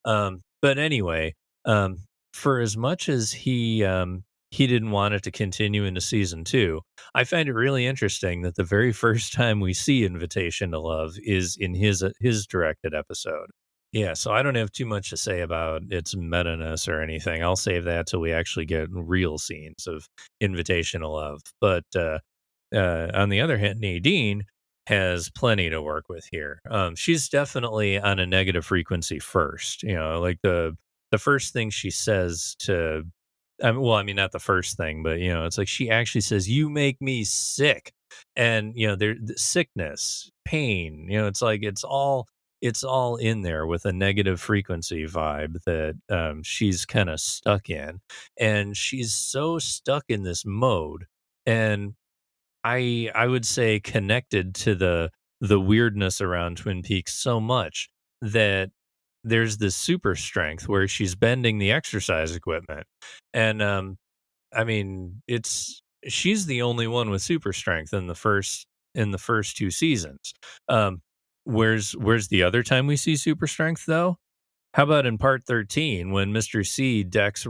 But anyway, um, for as much as he didn't want it to continue into season 2, I find it really interesting that the very first time we see Invitation to Love is in his directed episode. Yeah, so I don't have too much to say about its meta-ness or anything. I'll save that till we actually get real scenes of Invitation to Love. But on the other hand, Nadine has plenty to work with here. She's definitely on a negative frequency first. Like the first thing she says to, well, I mean, not the first thing, but it's like she actually says, "You make me sick," and the sickness, pain. It's like it's all in there with a negative frequency vibe that she's kind of stuck in, and she's so stuck in this mode. And I would say connected to the weirdness around Twin Peaks so much that there's this super strength where she's bending the exercise equipment. And I mean, she's the only one with super strength in the first 2 seasons. Um where's the other time we see super strength though? How about in part 13 when Mr. C decks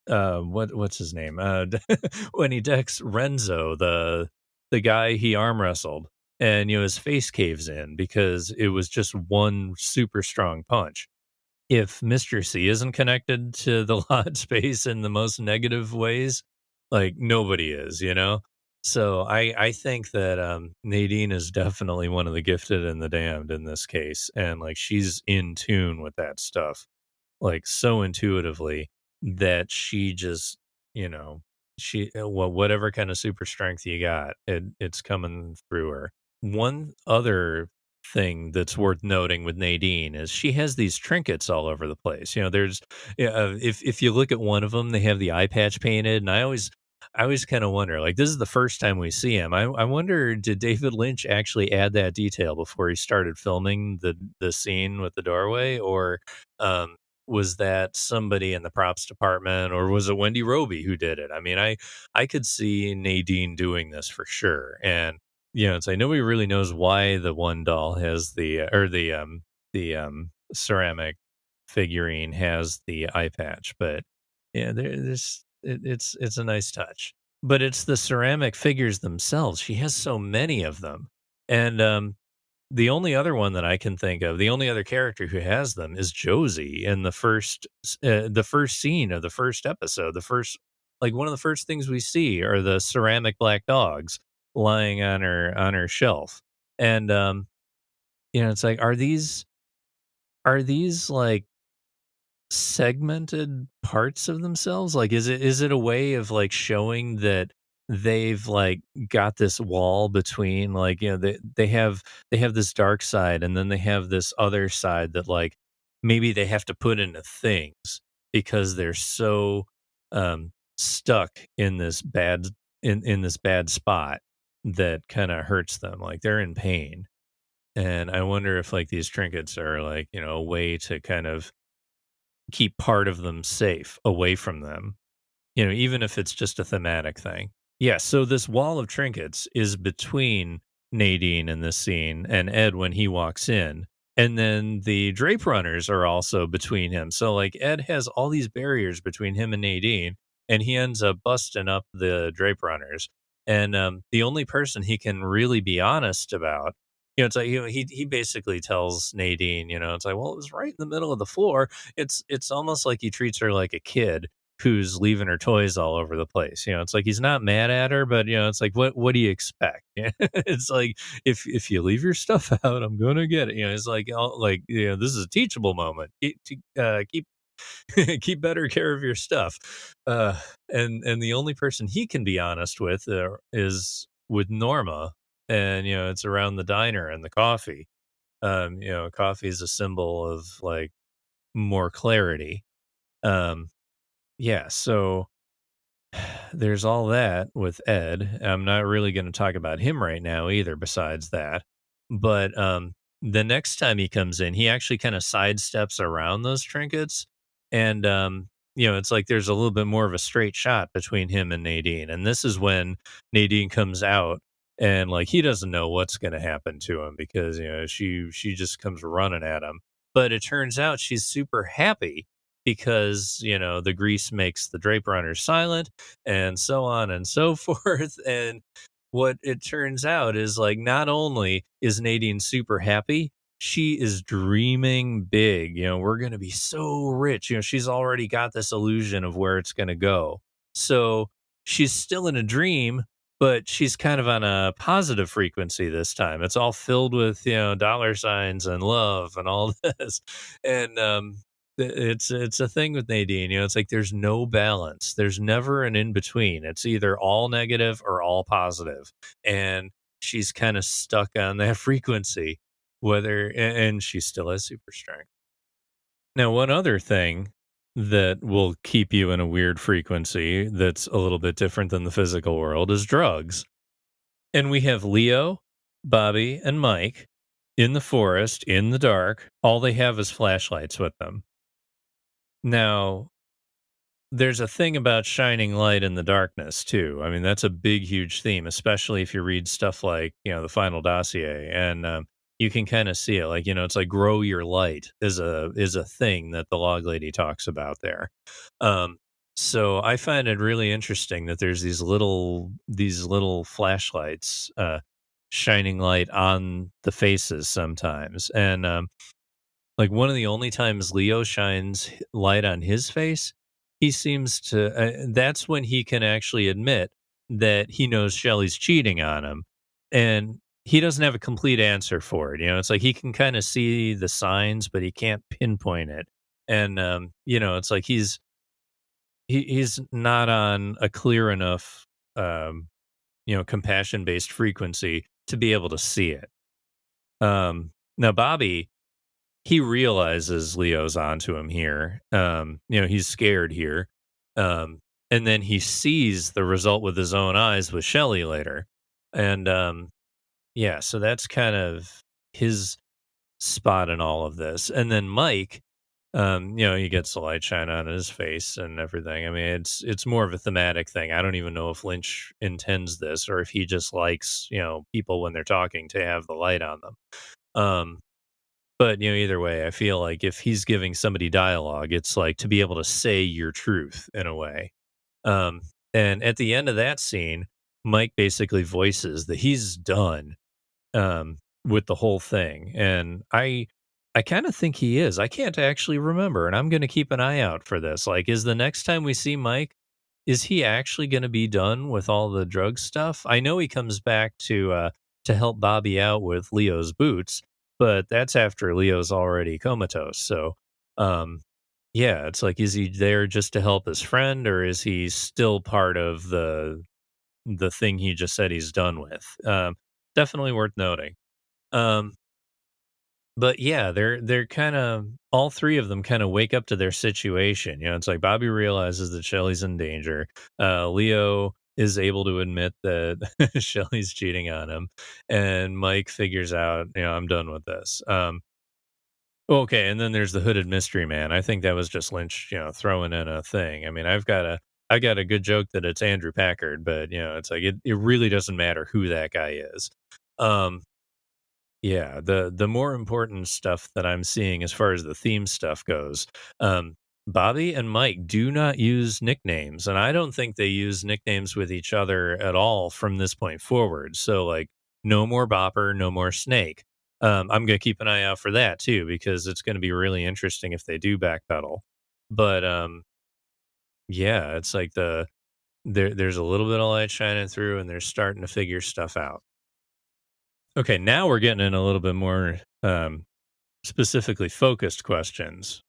what's his name? When he decks Renzo, the guy he arm wrestled, and his face caves in because it was just one super strong punch. If Mr. C isn't connected to the lot space in the most negative ways, like nobody is. So I think that Nadine is definitely one of the gifted and the damned in this case, and like she's in tune with that stuff, like so intuitively that she just you know whatever kind of super strength you got, it's coming through her. One other thing that's worth noting with Nadine is she has these trinkets all over the place. There's if you look at one of them, they have the eye patch painted, and I always kind of wonder, like, this is the first time we see him. I wonder, did David Lynch actually add that detail before he started filming the scene with the doorway, or um, was that somebody in the props department, or was it Wendy Roby who did it? I mean, I could see Nadine doing this for sure, and it's like nobody really knows why the one doll has the ceramic figurine has the eye patch, but yeah, it's a nice touch. But it's the ceramic figures themselves. She has so many of them, and the only other one that I can think of, the only other character who has them is Josie in the first scene of the first episode. The first, like one of the first things we see are the ceramic black dogs lying on her shelf, and it's like, are these like segmented parts of themselves? Like, is it a way of like showing that they've like got this wall between, like, they have this dark side, and then they have this other side that like maybe they have to put into things because they're so stuck in this in this bad spot that kind of hurts them, like they're in pain. And I wonder if like these trinkets are like, a way to kind of keep part of them safe away from them, even if it's just a thematic thing. Yeah, so this wall of trinkets is between Nadine in this scene and Ed when he walks in. And then the drape runners are also between him. So like Ed has all these barriers between him and Nadine, and he ends up busting up the drape runners. And the only person he can really be honest about, it's like, he basically tells Nadine, it's like, well, it was right in the middle of the floor. It's almost like he treats her like a kid who's leaving her toys all over the place. It's like he's not mad at her, but it's like, what do you expect? It's like, if you leave your stuff out, I'm gonna get it. It's like, this is a teachable moment. Keep keep better care of your stuff. And the only person he can be honest with is with Norma, and it's around the diner and the coffee. Coffee is a symbol of like more clarity. Um, yeah, so there's all that with Ed. I'm not really going to talk about him right now either, besides that. But the next time he comes in, he actually kind of sidesteps around those trinkets. And, it's like there's a little bit more of a straight shot between him and Nadine. And this is when Nadine comes out, and like he doesn't know what's going to happen to him because, she just comes running at him. But it turns out she's super happy because, the grease makes the drape runners silent, and so on and so forth. And what it turns out is like, not only is Nadine super happy, she is dreaming big. We're going to be so rich. She's already got this illusion of where it's going to go. So she's still in a dream, but she's kind of on a positive frequency this time. It's all filled with, dollar signs and love and all this. And it's a thing with Nadine. It's like there's no balance. There's never an in between. It's either all negative or all positive, and she's kind of stuck on that frequency. And she still has super strength. Now, one other thing that will keep you in a weird frequency that's a little bit different than the physical world is drugs. And we have Leo, Bobby, and Mike in the forest in the dark. All they have is flashlights with them. Now, there's a thing about shining light in the darkness too. I mean, that's a big, huge theme, especially if you read stuff like, the Final Dossier, and you can kind of see it. Like, it's like grow your light is a thing that the log lady talks about there. Um, so I find it really interesting that there's these little flashlights shining light on the faces sometimes, and like one of the only times Leo shines light on his face, he seems to, that's when he can actually admit that he knows Shelly's cheating on him. And he doesn't have a complete answer for it. It's like he can kind of see the signs, but he can't pinpoint it. And, it's like he's not on a clear enough, compassion based frequency to be able to see it. Now, Bobby, he realizes Leo's onto him here. He's scared here. And then he sees the result with his own eyes with Shelly later. And yeah, so that's kind of his spot in all of this. And then Mike, he gets the light shine on his face and everything. I mean, it's more of a thematic thing. I don't even know if Lynch intends this or if he just likes, people when they're talking to have the light on them. But, either way, I feel like if he's giving somebody dialogue, it's like to be able to say your truth in a way. Um, and at the end of that scene, Mike basically voices that he's done. with the whole thing. And I kind of think he is. I can't actually remember, and I'm going to keep an eye out for this. Like, is the next time we see Mike, is he actually going to be done with all the drug stuff? I know he comes back to help Bobby out with Leo's boots, but that's after Leo's already comatose. So, um, yeah, it's like, is he there just to help his friend, or is he still part of the thing he just said he's done with? Definitely worth noting. Um, but yeah, they're kind of all three of them kind of wake up to their situation. You know, it's like Bobby realizes that Shelly's in danger. Leo is able to admit that Shelly's cheating on him, and Mike figures out, I'm done with this. Okay, and then there's the hooded mystery man. I think that was just Lynch, throwing in a thing. I mean, I got a good joke that it's Andrew Packard, but it's like it really doesn't matter who that guy is. Um, yeah, the more important stuff that I'm seeing as far as the theme stuff goes, um, Bobby and Mike do not use nicknames, and I don't think they use nicknames with each other at all from this point forward. So, like, no more Bopper, no more Snake. I'm gonna keep an eye out for that too, because it's gonna be really interesting if they do backpedal. But yeah, it's like there's a little bit of light shining through, and they're starting to figure stuff out. Okay, now we're getting in a little bit more specifically focused questions.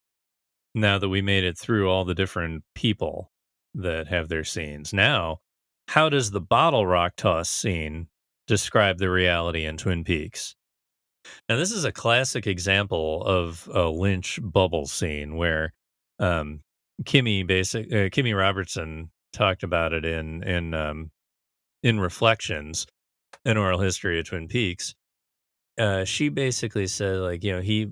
Now that we made it through all the different people that have their scenes, now, how does the bottle rock toss scene describe the reality in Twin Peaks? Now, this is a classic example of a Lynch bubble scene where um, Kimmy Robertson talked about it in Reflections, an oral history of Twin Peaks. She basically said, like, he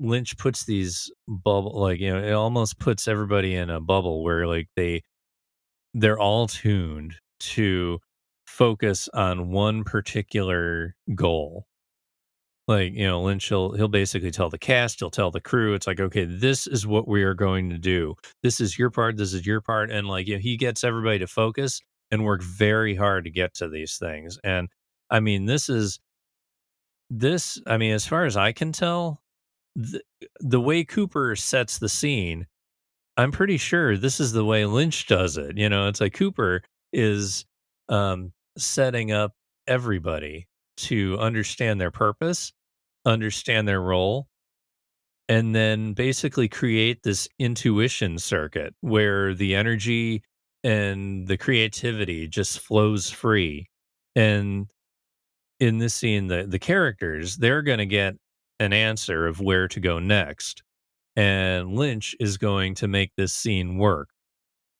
Lynch puts these bubble, like, it almost puts everybody in a bubble where, like, they're all tuned to focus on one particular goal. Like, Lynch, he'll basically tell the cast, he'll tell the crew, it's like, okay, this is what we are going to do. This is your part, this is your part. And, like, he gets everybody to focus and work very hard to get to these things. And I mean, I mean, as far as I can tell, the, the way Cooper sets the scene, I'm pretty sure this is the way Lynch does it. It's like Cooper is setting up everybody to understand their purpose, understand their role, and then basically create this intuition circuit where the energy and the creativity just flows free. And in this scene, the characters, they're going to get an answer of where to go next, and Lynch is going to make this scene work,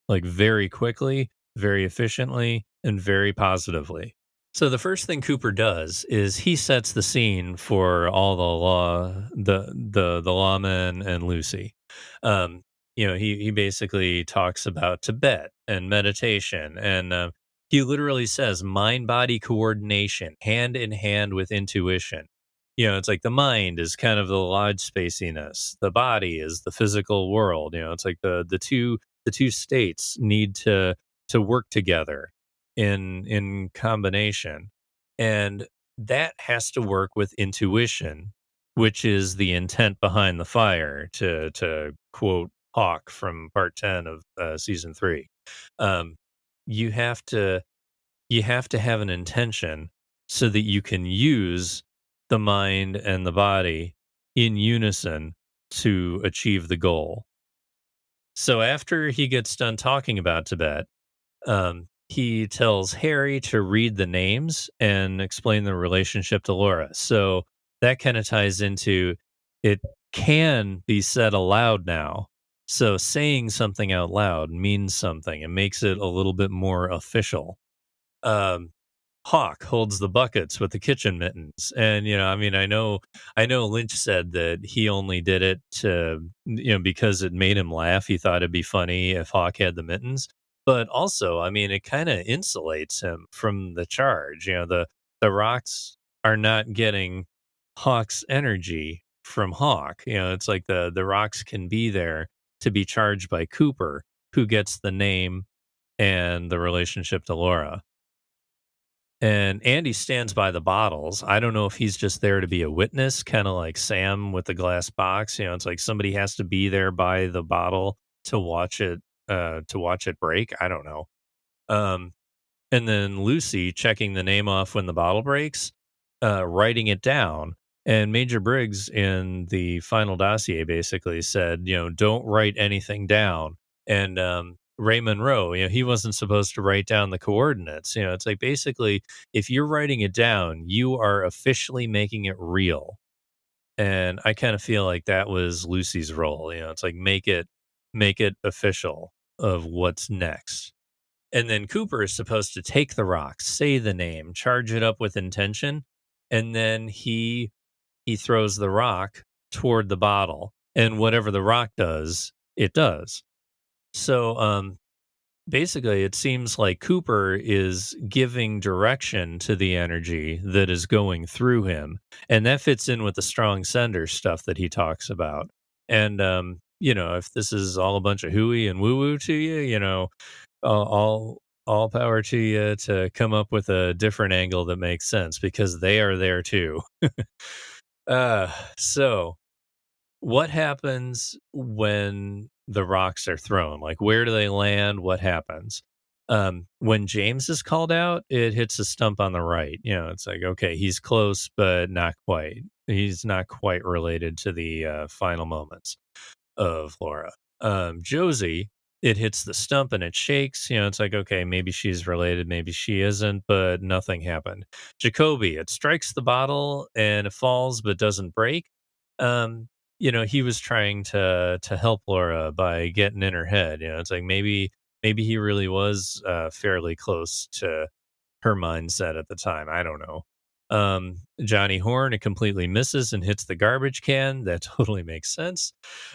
like, very quickly, very efficiently, and very positively. So the first thing Cooper does is he sets the scene for all the lawmen and Lucy. He basically talks about Tibet and meditation, and he literally says mind body coordination, hand in hand with intuition. It's like the mind is kind of the lodge spaciness, the body is the physical world. It's like the two states need to work together in combination, and that has to work with intuition, which is the intent behind the fire, to quote Hawk from part 10 of season 3. um, you have to have an intention so that you can use the mind and the body in unison to achieve the goal. So after he gets done talking about Tibet, he tells Harry to read the names and explain the relationship to Laura. So that kind of ties into, it can be said aloud now. So saying something out loud means something. It makes it a little bit more official. Um, Hawk holds the buckets with the kitchen mittens. And, I mean, I know Lynch said that he only did it to, because it made him laugh. He thought it'd be funny if Hawk had the mittens. But also, I mean, it kind of insulates him from the charge. The rocks are not getting Hawk's energy from Hawk. It's like the rocks can be there to be charged by Cooper, who gets the name and the relationship to Laura. And Andy stands by the bottles. I don't know if he's just there to be a witness, kind of like Sam with the glass box. You know, it's like somebody has to be there by the bottle to watch it break. I don't know. Um, and then Lucy checking the name off when the bottle breaks, writing it down. And Major Briggs in the final dossier basically said, you know, don't write anything down. And Ray Monroe, you know, he wasn't supposed to write down the coordinates. You know, it's like basically if you're writing it down, you are officially making it real. And I kind of feel like that was Lucy's role. You know, it's like make it official of what's next. And then Cooper is supposed to take the rock, say the name, charge it up with intention, and then he throws the rock toward the bottle, and whatever the rock does, it does. So basically it seems like Cooper is giving direction to the energy that is going through him, and that fits in with the strong sender stuff that he talks about. And you know, if this is all a bunch of hooey and woo woo to you, you know, all power to you to come up with a different angle that makes sense because they are there too. So what happens when the rocks are thrown? Like, where do they land? What happens? When James is called out, it hits a stump on the right. You know, it's like, okay, he's close, but not quite. He's not quite related to the final moments of Laura. Josie, it hits the stump and it shakes. You know, it's like, okay, maybe she's related, maybe she isn't, but nothing happened. Jacoby, it strikes the bottle and it falls but doesn't break. Um, you know, he was trying to help Laura by getting in her head. You know, it's like maybe he really was fairly close to her mindset at the time. I don't know. Johnny Horn, it completely misses and hits the garbage can. That totally makes sense.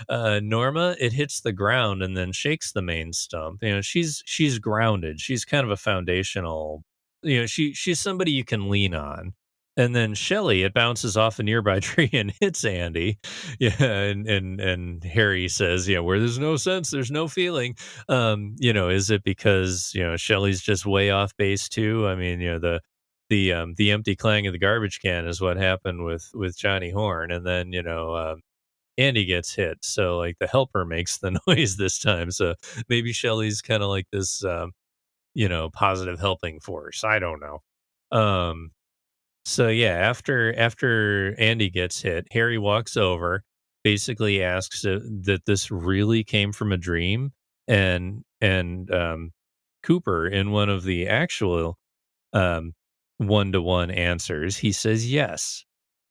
Norma, it hits the ground and then shakes the main stump. You know, she's grounded. She's kind of a foundational. You know, she's somebody you can lean on. And then Shelly, it bounces off a nearby tree and hits Andy. Yeah, and Harry says, "Yeah, where there's no sense, there's no feeling." You know, is it because you know Shelly's just way off base too? I mean, you know the empty clang of the garbage can is what happened with Johnny Horn, and then you know Andy gets hit, so like the helper makes the noise this time. So maybe Shelly's kind of like this, you know, positive helping force. I don't know. Um, so yeah, after Andy gets hit, Harry walks over, basically asks that this really came from a dream, and Cooper in one of the actual um, one-to-one answers, he says yes.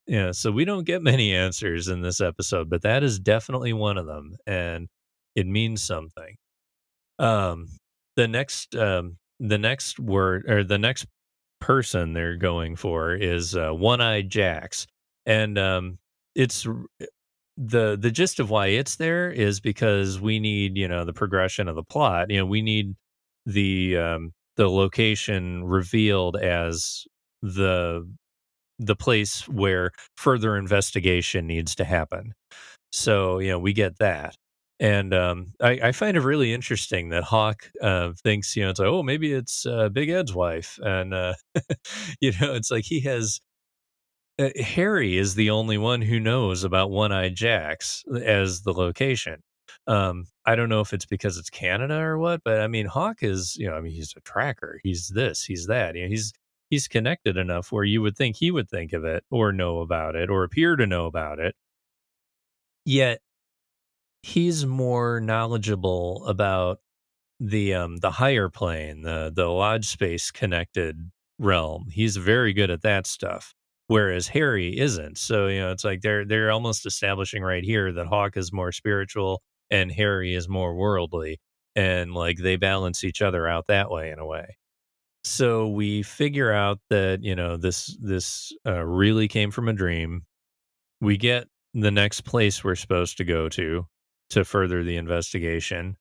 Yeah, so we don't get many answers in this episode, but that is definitely one of them, and it means something. Um, the next word or the next person they're going for is One-Eyed Jacks, and it's the gist of why it's there is because we need you know the progression of the plot. You know, we need the location revealed as the the place where further investigation needs to happen. So, you know, we get that. And I find it really interesting that Hawk thinks, you know, it's like, oh, maybe it's Big Ed's wife. And, you know, it's like he has Harry is the only one who knows about One-Eyed Jacks as the location. I don't know if it's because it's Canada or what, but I mean, Hawk is, you know, I mean, he's a tracker. He's this, he's that. You know, he's connected enough where you would think he would think of it or know about it or appear to know about it. Yet he's more knowledgeable about the higher plane, the lodge space connected realm. He's very good at that stuff, whereas Harry isn't. So you know, it's like they're almost establishing right here that Hawk is more spiritual and Harry is more worldly, and like they balance each other out that way in a way. So we figure out that you know this really came from a dream. We get the next place we're supposed to go to further the investigation,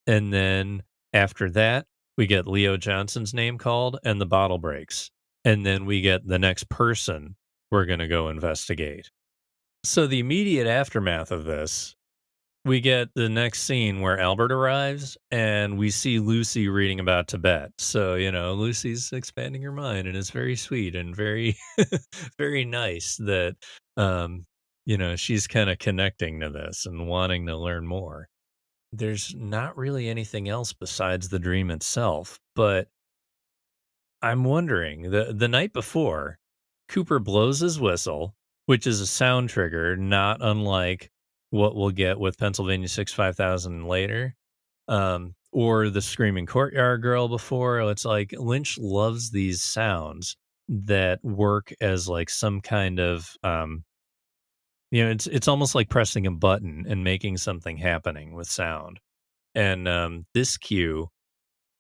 and then after that, we get Leo Johnson's name called and the bottle breaks. And then we get the next person we're going to go investigate. So the immediate aftermath of this we get the next scene where Albert arrives and we see Lucy reading about Tibet. So, Lucy's expanding her mind and it's very sweet and very, very nice that, she's kind of connecting to this and wanting to learn more. There's not really anything else besides the dream itself, but I'm wondering the night before, Cooper blows his whistle, which is a sound trigger, not unlike what we'll get with Pennsylvania 65000 later, or the Screaming Courtyard Girl before. It's like Lynch loves these sounds that work as like some kind of it's almost like pressing a button and making something happening with sound. And this cue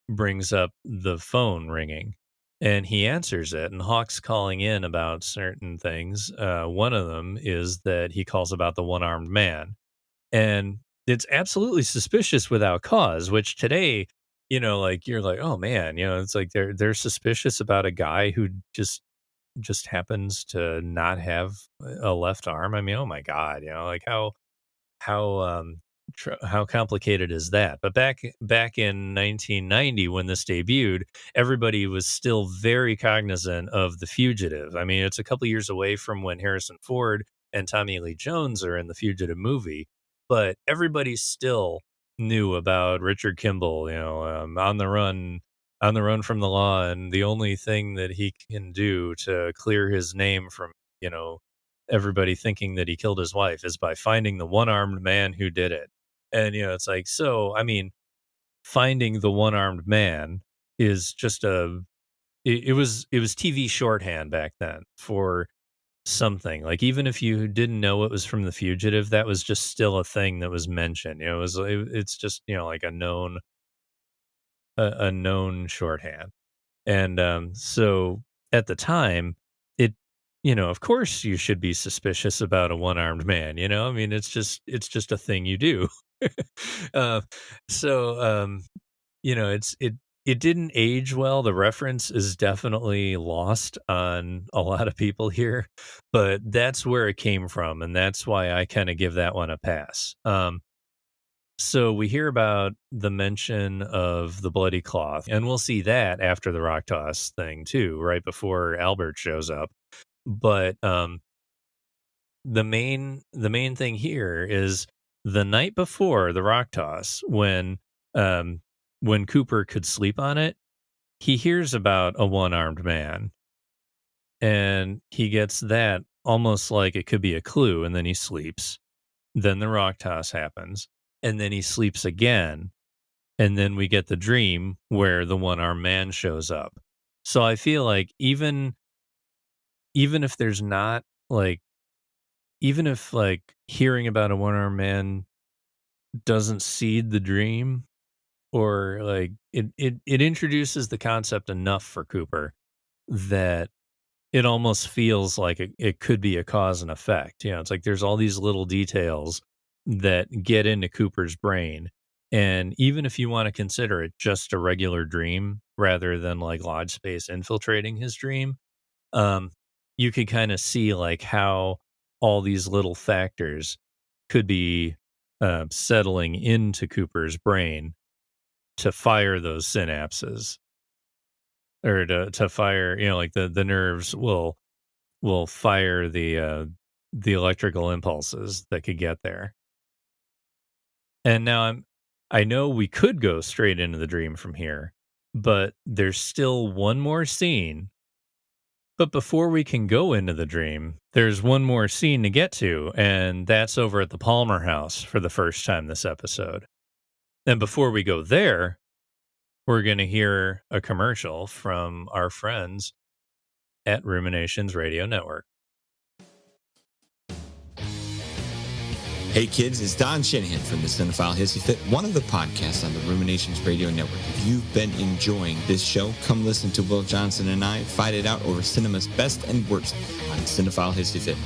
brings up the phone ringing and he answers it, and Hawk's calling in about certain things. One of them is that he calls about the one-armed man, and it's absolutely suspicious without cause, which today, like you're like, oh man, it's like they're suspicious about a guy who just happens to not have a left arm. I mean, oh my god, like how how complicated is that? But back in 1990 when this debuted, everybody was still very cognizant of The Fugitive. I mean, it's a couple years away from when Harrison Ford and Tommy Lee Jones are in the Fugitive movie, but everybody still knew about Richard Kimball, on the run from the law, and the only thing that he can do to clear his name from, you know, everybody thinking that he killed his wife is by finding the one-armed man who did it. And it's like, so I mean, finding the one-armed man is just it was TV shorthand back then for something. Like, even if you didn't know it was from The Fugitive, that was just still a thing that was mentioned. It's just, like a known shorthand. And so at the time, it, of course you should be suspicious about a one-armed man, I mean, it's just a thing you do. uh, so it didn't age well. The reference is definitely lost on a lot of people here, but that's where it came from, and that's why I kind of give that one a pass. So we hear about the mention of the bloody cloth, and we'll see that after the rock toss thing too, right before Albert shows up. But the main thing here is the night before the rock toss, when Cooper could sleep on it, he hears about a one-armed man, and he gets that almost like it could be a clue, and then he sleeps. Then the rock toss happens, and then he sleeps again, and then we get the dream where the one-armed man shows up. So I feel like even if there's not like even if like hearing about a one-armed man doesn't seed the dream, or like it introduces the concept enough for Cooper that it almost feels like it could be a cause and effect. It's like there's all these little details that get into Cooper's brain. And even if you want to consider it just a regular dream rather than like Lodge Space infiltrating his dream, um, you could kind of see like how all these little factors could be settling into Cooper's brain to fire those synapses, or to fire, like the nerves will fire the electrical impulses that could get there. And now I know we could go straight into the dream from here, but there's still one more scene. But before we can go into the dream, there's one more scene to get to, and that's over at the Palmer house for the first time this episode. And before we go there, we're going to hear a commercial from our friends at Ruminations Radio Network. Hey kids, it's Don Shanahan from the Cinephile Hissy Fit, one of the podcasts on the Ruminations Radio Network. If you've been enjoying this show, come listen to Will Johnson and I fight it out over cinema's best and worst on Cinephile Hissy Fit.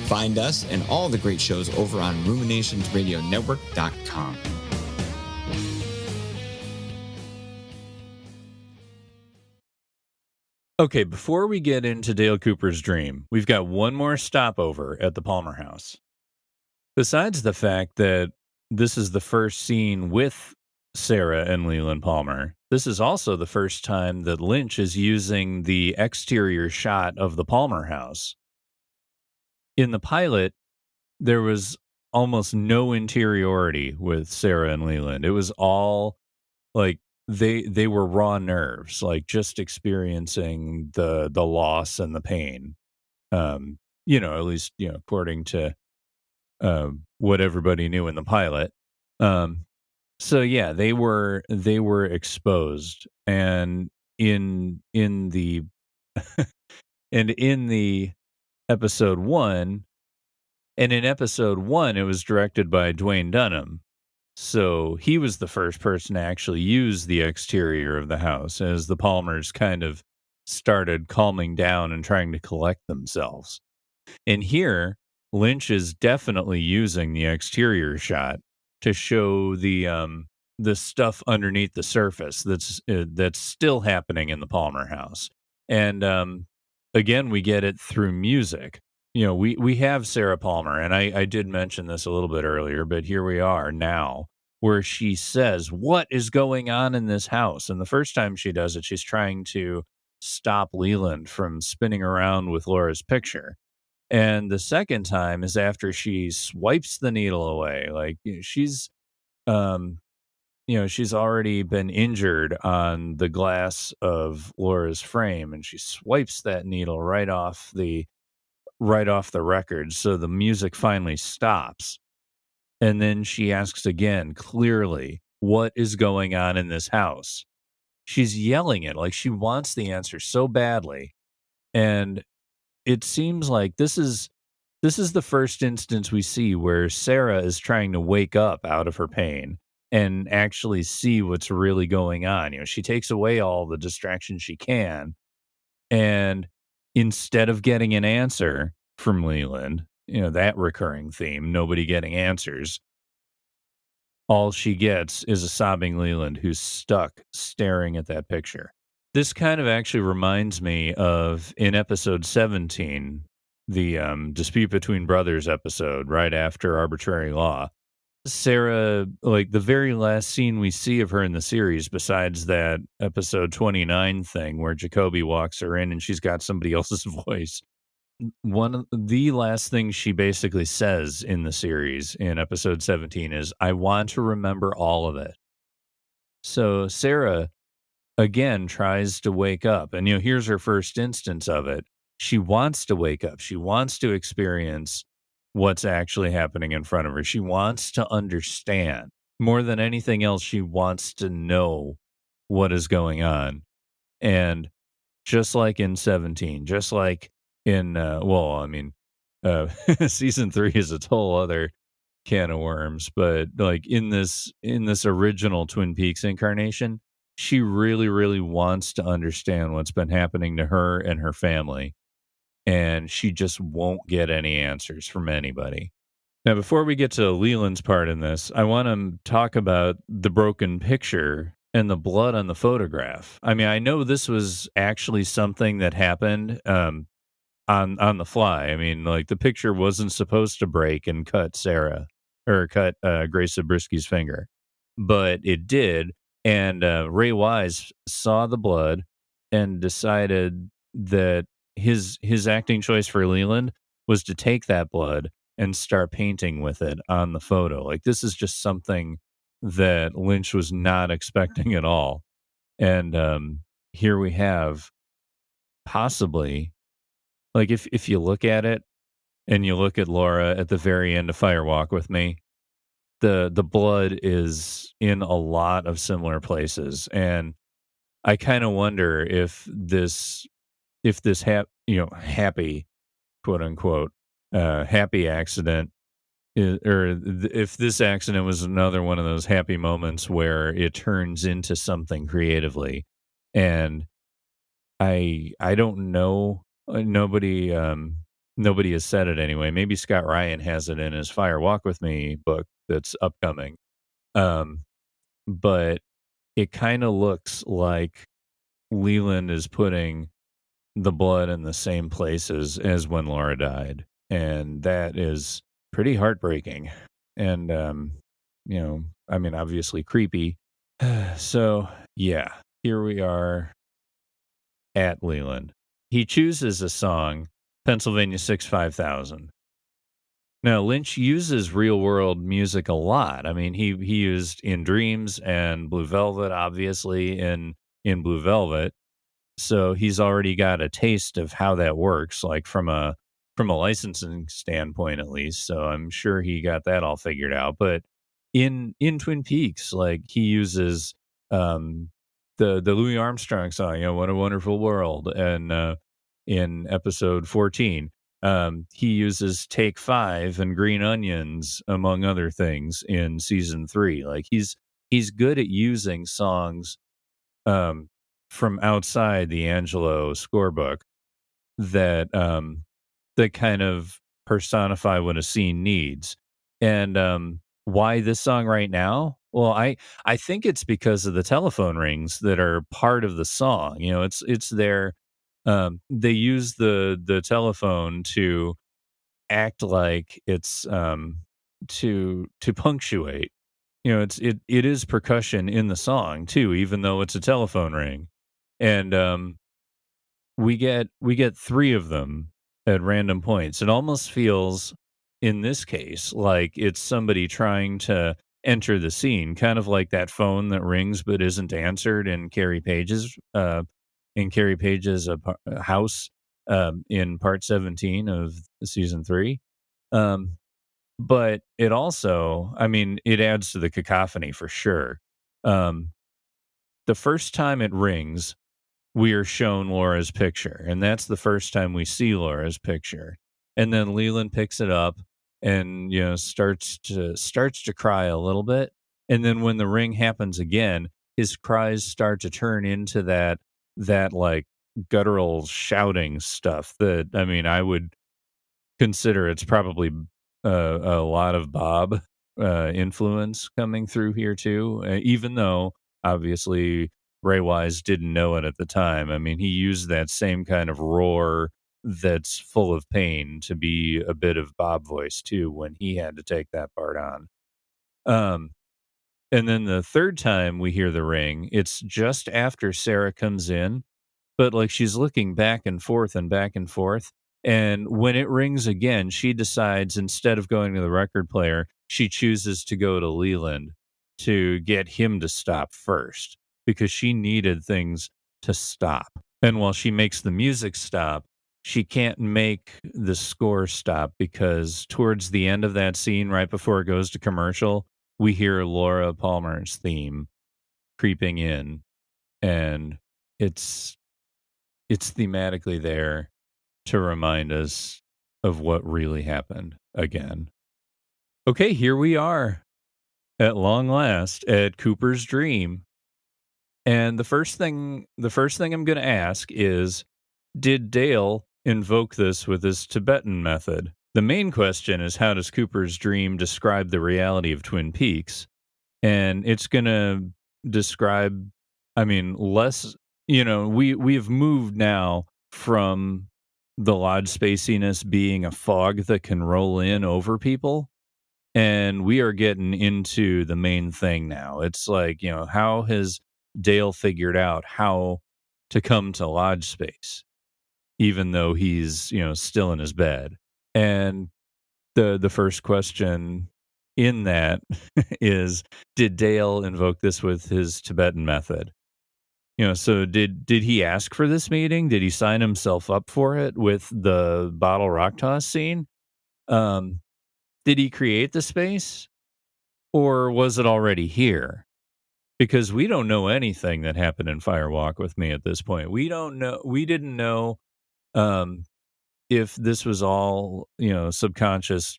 Find us and all the great shows over on ruminationsradionetwork.com. Okay, before we get into Dale Cooper's dream, we've got one more stopover at the Palmer house. Besides the fact that this is the first scene with Sarah and Leland Palmer. This is also the first time that Lynch is using the exterior shot of the Palmer house. In the pilot, there was almost no interiority with Sarah and Leland. It was all like they were raw nerves, like just experiencing the loss and the pain. At least according to what everybody knew in the pilot. So yeah, they were exposed, and in the and in the episode one, and in episode one, it was directed by Dwayne Dunham. So he was the first person to actually use the exterior of the house as the Palmers kind of started calming down and trying to collect themselves. And here, Lynch is definitely using the exterior shot to show the stuff underneath the surface that's still happening in the Palmer house. And again, we get it through music. We have Sarah Palmer, and I did mention this a little bit earlier, but here we are now, where she says, "What is going on in this house?" And the first time she does it, she's trying to stop Leland from spinning around with Laura's picture. And the second time is after she swipes the needle away. Like, um, she's already been injured on the glass of Laura's frame, and she swipes that needle right off the record. So the music finally stops. And then she asks again, clearly, what is going on in this house? She's yelling it like she wants the answer so badly. And it seems like this is the first instance we see where Sarah is trying to wake up out of her pain and actually see what's really going on. She takes away all the distraction she can, and instead of getting an answer from Leland, that recurring theme, nobody getting answers, all she gets is a sobbing Leland who's stuck staring at that picture. This kind of actually reminds me of in episode 17, the dispute between brothers episode, right after Arbitrary Law. Sarah, like the very last scene we see of her in the series, besides that episode 29 thing where Jacoby walks her in and she's got somebody else's voice. One of the last things she basically says in the series in episode 17 is, "I want to remember all of it." So Sarah again tries to wake up, and here's her first instance of it. She wants to wake up. She wants to experience what's actually happening in front of her. She wants to understand. More than anything else, she wants to know what is going on. And just like in 17, just like in season 3 is a whole other can of worms, but like in this original Twin Peaks incarnation, she really, really wants to understand what's been happening to her and her family, and she just won't get any answers from anybody. Now, before we get to Leland's part in this, I want to talk about the broken picture and the blood on the photograph. I mean, I know this was actually something that happened on the fly. I mean, like the picture wasn't supposed to break and cut Grace Zabrisky's finger, but it did. And Ray Wise saw the blood and decided that his acting choice for Leland was to take that blood and start painting with it on the photo. Like, this is just something that Lynch was not expecting at all. And here we have possibly, like, if you look at it and you look at Laura at the very end of Fire Walk with Me, the blood is in a lot of similar places. And I kind of wonder if this happy, quote unquote, happy accident if this accident was another one of those happy moments where it turns into something creatively. And I don't know. Nobody has said it anyway. Maybe Scott Ryan has it in his Fire Walk with Me book that's upcoming. But it kind of looks like Leland is putting the blood in the same places as when Laura died, and that is pretty heartbreaking. And I mean, obviously creepy. So, yeah, here we are at Leland. He chooses a song, Pennsylvania 65000. Now, Lynch uses real world music a lot. I mean, he used In Dreams and Blue Velvet, obviously, in Blue Velvet. So he's already got a taste of how that works, like from a licensing standpoint at least. So I'm sure he got that all figured out. But in Twin Peaks, like he uses um the Louis Armstrong song, What a Wonderful World, and in episode 14. He uses Take Five and Green Onions, among other things, in season 3. Like he's good at using songs um from outside the Angelo scorebook that kind of personify what a scene needs. And why this song right now? Well, I think it's because of the telephone rings that are part of the song. It's their they use the telephone to act like it's to punctuate. It is percussion in the song too, even though it's a telephone ring. And we get 3 of them at random points. It almost feels, in this case, like it's somebody trying to enter the scene, kind of like that phone that rings but isn't answered in Carrie Page's house in part 17 of season 3. Um, but it also, I mean, it adds to the cacophony for sure. Um, the first time it rings, we are shown Laura's picture, and that's the first time we see Laura's picture. And then Leland picks it up and starts to cry a little bit. And then when the ring happens again, his cries start to turn into that like guttural shouting stuff that, I mean, I would consider it's probably a lot of Bob influence coming through here too, even though obviously Ray Wise didn't know it at the time. I mean, he used that same kind of roar that's full of pain to be a bit of Bob voice too when he had to take that part on. Um, and then the third time we hear the ring, it's just after Sarah comes in, but like she's looking back and forth and back and forth. And when it rings again, she decides, instead of going to the record player, she chooses to go to Leland to get him to stop first because she needed things to stop. And while she makes the music stop, she can't make the score stop because towards the end of that scene, right before it goes to commercial, we hear Laura Palmer's theme creeping in, and it's it's thematically there to remind us of what really happened again. Okay, here we are at long last at Cooper's dream. And the first thing I'm going to ask is, did Dale invoke this with his Tibetan method? The main question is, how does Cooper's dream describe the reality of Twin Peaks? And it's going to describe, I mean, less, we've moved now from the lodge spaciness being a fog that can roll in over people, and we are getting into the main thing now. It's like, how has Dale figured out how to come to lodge space even though he's, still in his bed? And the first question in that is, did Dale invoke this with his Tibetan method? So did he ask for this meeting? Did he sign himself up for it with the bottle rock toss scene? Um, did he create the space, or was it already here? Because we don't know anything that happened in Fire Walk with Me at this point. We don't know. We didn't know um, if this was all, subconscious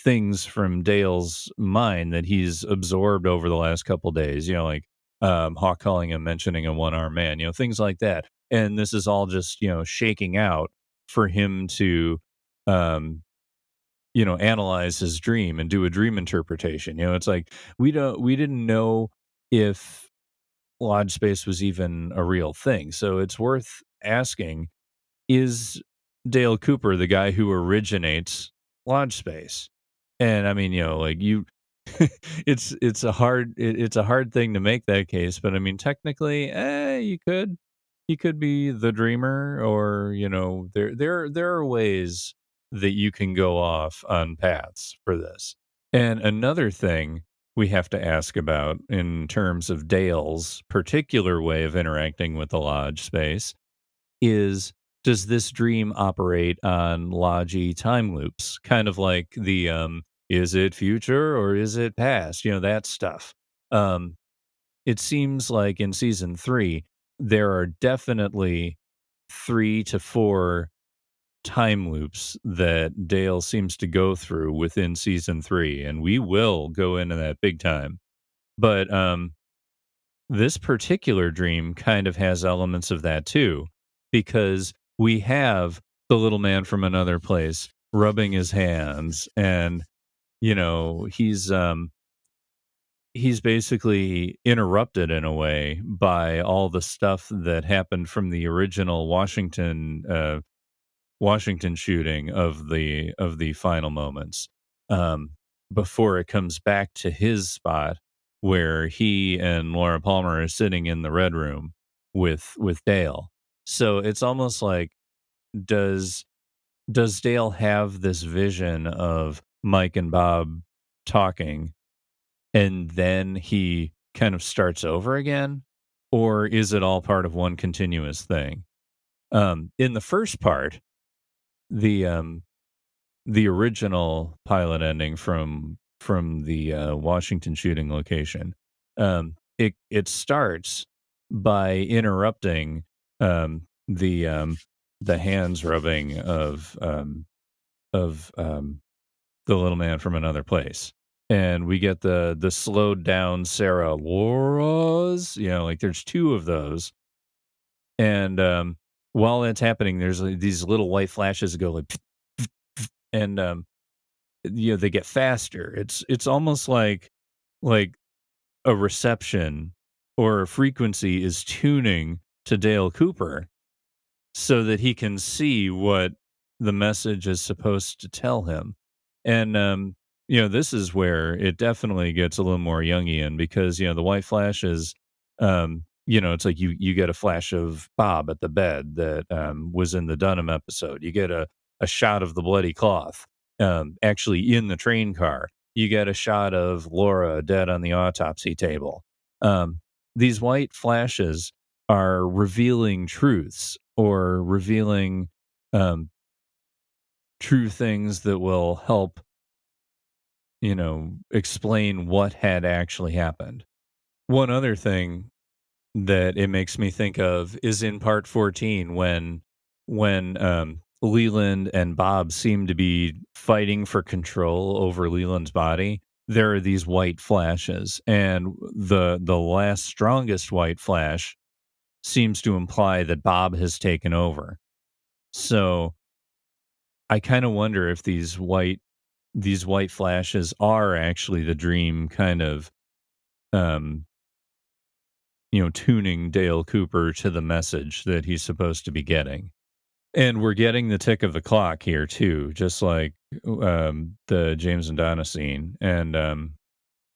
things from Dale's mind that he's absorbed over the last couple days, like Hawk calling him, mentioning a one-armed man, things like that. And this is all just, shaking out for him to, um, analyze his dream and do a dream interpretation. It's like we didn't know if lodge space was even a real thing. So it's worth asking, is Dale Cooper the guy who originates lodge space? And I mean, like it's a hard thing to make that case, but I mean technically, you could be the dreamer, or there are ways that you can go off on paths for this. And another thing we have to ask about in terms of Dale's particular way of interacting with the lodge space is, does this dream operate on logi time loops? Kind of like the is it future or is it past? That stuff. Um, it seems like in season 3 there are definitely 3 to 4 time loops that Dale seems to go through within season 3, and we will go into that big time. But this particular dream kind of has elements of that too, because we have the little man from another place rubbing his hands, and he's basically interrupted in a way by all the stuff that happened from the original Washington shooting of the final moments, um, before it comes back to his spot where he and Laura Palmer are sitting in the red room with Dale. So it's almost like, does Dale have this vision of Mike and Bob talking, and then he kind of starts over again, or is it all part of one continuous thing? In the first part, the the original pilot ending from the Washington shooting location, it starts by interrupting um, the um, the hands rubbing of the little man from another place, and we get the slowed down Sarah Laura's, like there's 2 of those, and while that's happening, there's like these little white flashes that go like, and they get faster. It's almost like a reception or a frequency is tuning to Dale Cooper so that he can see what the message is supposed to tell him. And this is where it definitely gets a little more Jungian, because the white flashes, it's like you get a flash of Bob at the bed that was in the Dunham episode. You get a shot of the bloody cloth actually in the train car. You get a shot of Laura dead on the autopsy table. These white flashes are revealing truths, or revealing true things that will help, explain what had actually happened. One other thing that it makes me think of is in part 14, when Leland and Bob seem to be fighting for control over Leland's body. There are these white flashes, and the last strongest white flash seems to imply that Bob has taken over. So I kind of wonder if these white flashes are actually the dream kind of um tuning Dale Cooper to the message that he's supposed to be getting. And we're getting the tick of the clock here too, just like the James and Donna scene. And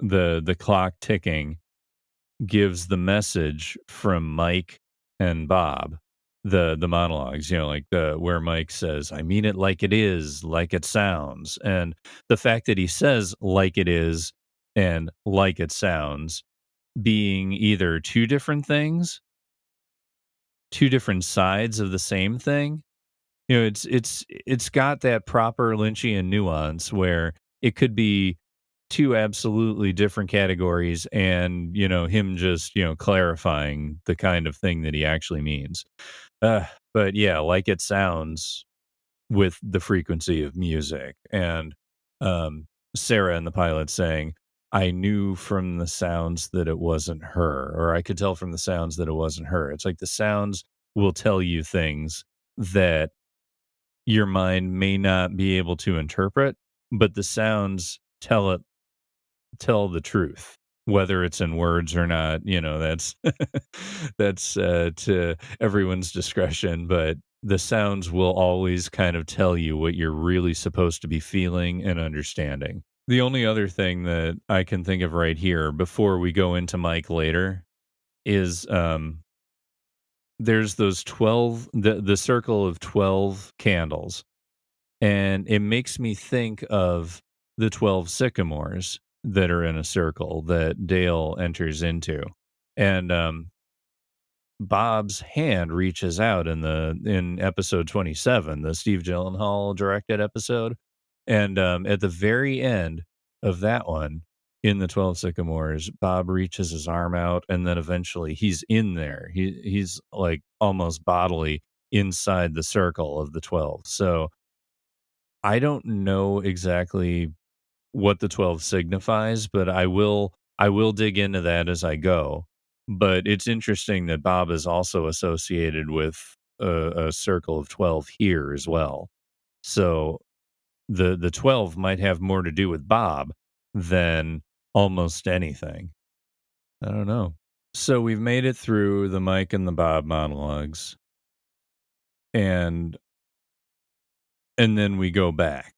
the clock ticking gives the message from Mike and Bob, the monologues, like the where Mike says, "I mean it like it is, like it sounds." And the fact that he says like it is and like it sounds being either 2 different things, 2 different sides of the same thing. It's got that proper Lynchian nuance where it could be 2 absolutely different categories, and, him just, clarifying the kind of thing that he actually means. Uh, but yeah, like it sounds with the frequency of music, and um, Sarah and the pilot saying, "I knew from the sounds that it wasn't her," or "I could tell from the sounds that it wasn't her." It's like the sounds will tell you things that your mind may not be able to interpret, but the sounds tell the truth, whether it's in words or not. That's that's to everyone's discretion, but the sounds will always kind of tell you what you're really supposed to be feeling and understanding. The only other thing that I can think of right here before we go into Mike later is there's those 12 the circle of 12 candles, and it makes me think of the 12 sycamores that are in a circle that Dale enters into. And Bob's hand reaches out in episode 27, the Steve Gyllenhaal directed episode, and at the very end of that one, in the 12 Sycamores, Bob reaches his arm out, and then eventually he's in there. He's like almost bodily inside the circle of the 12. So I don't know exactly what the 12 signifies, but I will dig into that as I go. But it's interesting that Bob is also associated with a circle of 12 here as well. So the 12 might have more to do with Bob than almost anything. I don't know. So we've made it through the Mike and the Bob monologues, and then we go back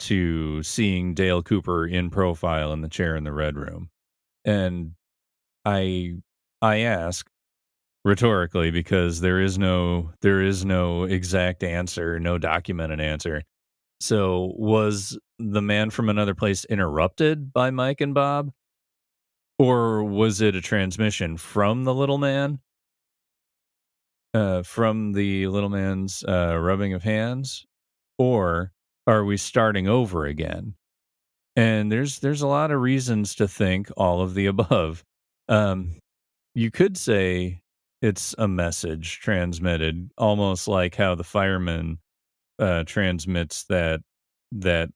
to seeing Dale Cooper in profile in the chair in the red room. And I ask rhetorically, because there is no exact answer, no documented answer. So was the man from another place interrupted by Mike and Bob, or was it a transmission from the little man, from the little man's rubbing of hands, or are we starting over again? And there's a lot of reasons to think all of the above. Um, you could say it's a message transmitted, almost like how the fireman transmits that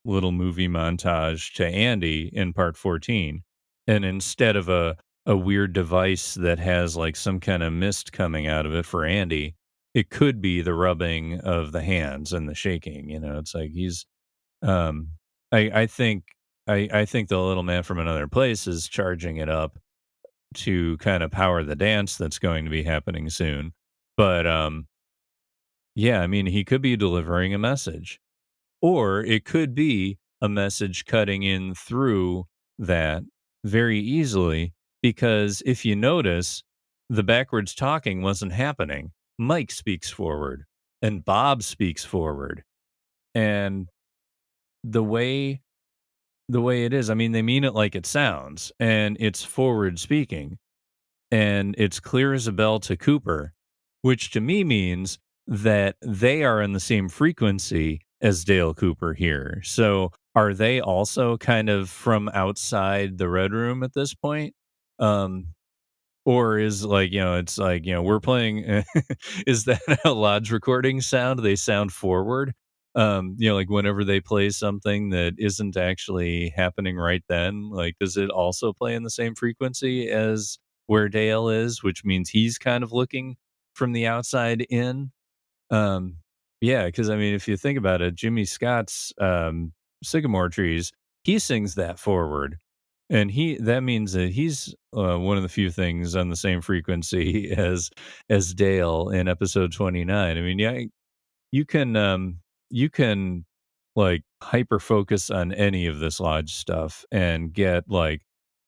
little movie montage to Andy in part 14. And instead of a weird device that has like some kind of mist coming out of it for Andy, it could be the rubbing of the hands and the shaking. It's like he's um I think I think the little man from another place is charging it up to kind of power the dance that's going to be happening soon. But yeah, I mean, he could be delivering a message, or it could be a message cutting in through that very easily, because if you notice, the backwards talking wasn't happening. Mike speaks forward and Bob speaks forward. And the way it is, I mean, they mean it like it sounds, and it's forward speaking, and it's clear as a bell to Cooper, which to me means that they are in the same frequency as Dale Cooper here. So are they also kind of from outside the red room at this point? Um, or is like, it's like, we're playing, is that a Lodge recording sound? They sound forward. Like whenever they play something that isn't actually happening right then, like, does it also play in the same frequency as where Dale is, which means he's kind of looking from the outside in? Um, yeah, because I mean, if you think about it, Jimmy Scott's Sycamore Trees, he sings that forward, and that means that he's one of the few things on the same frequency as Dale in episode 29. I mean, yeah, you can like hyper focus on any of this Lodge stuff and get like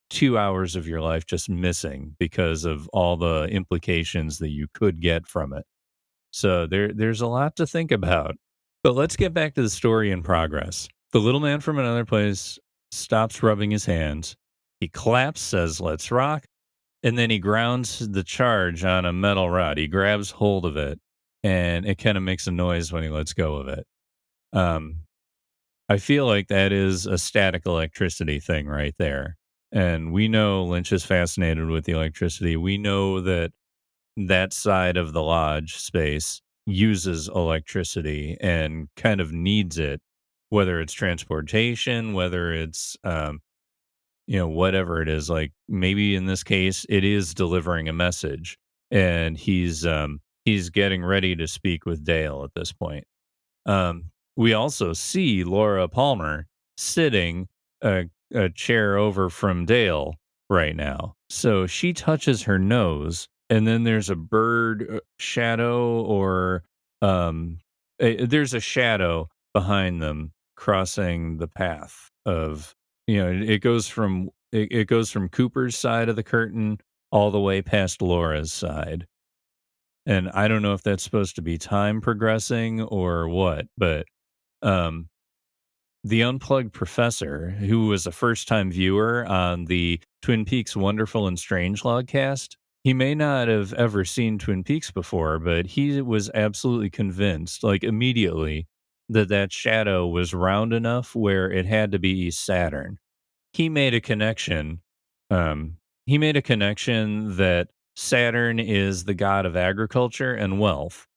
2 hours of your life just missing because of all the implications that you could get from it. So there's a lot to think about. But let's get back to the story in progress. The little man from another place stops rubbing his hands. He claps, says, "Let's rock." And then he grounds the charge on a metal rod. He grabs hold of it, and it kind of makes a noise when he lets go of it. Um, I feel like that is a static electricity thing right there. And we know Lynch is fascinated with the electricity. We know that side of the Lodge space uses electricity and kind of needs it, whether it's transportation, whether it's whatever it is. Like maybe in this case it is delivering a message, and he's getting ready to speak with Dale at this point. We also see Laura Palmer sitting a chair over from Dale right now. So she touches her nose, and then there's a bird shadow, or there's a shadow behind them crossing the path of it goes from it goes from Cooper's side of the curtain all the way past Laura's side. And I don't know if that's supposed to be time progressing or what, but um the unplugged professor, who was a first time viewer on the Twin Peaks Wonderful and Strangelove cast, he may not have ever seen Twin Peaks before, but he was absolutely convinced, like immediately, that that shadow was round enough where it had to be Saturn. He made a connection. He made a connection that Saturn is the god of agriculture and wealth,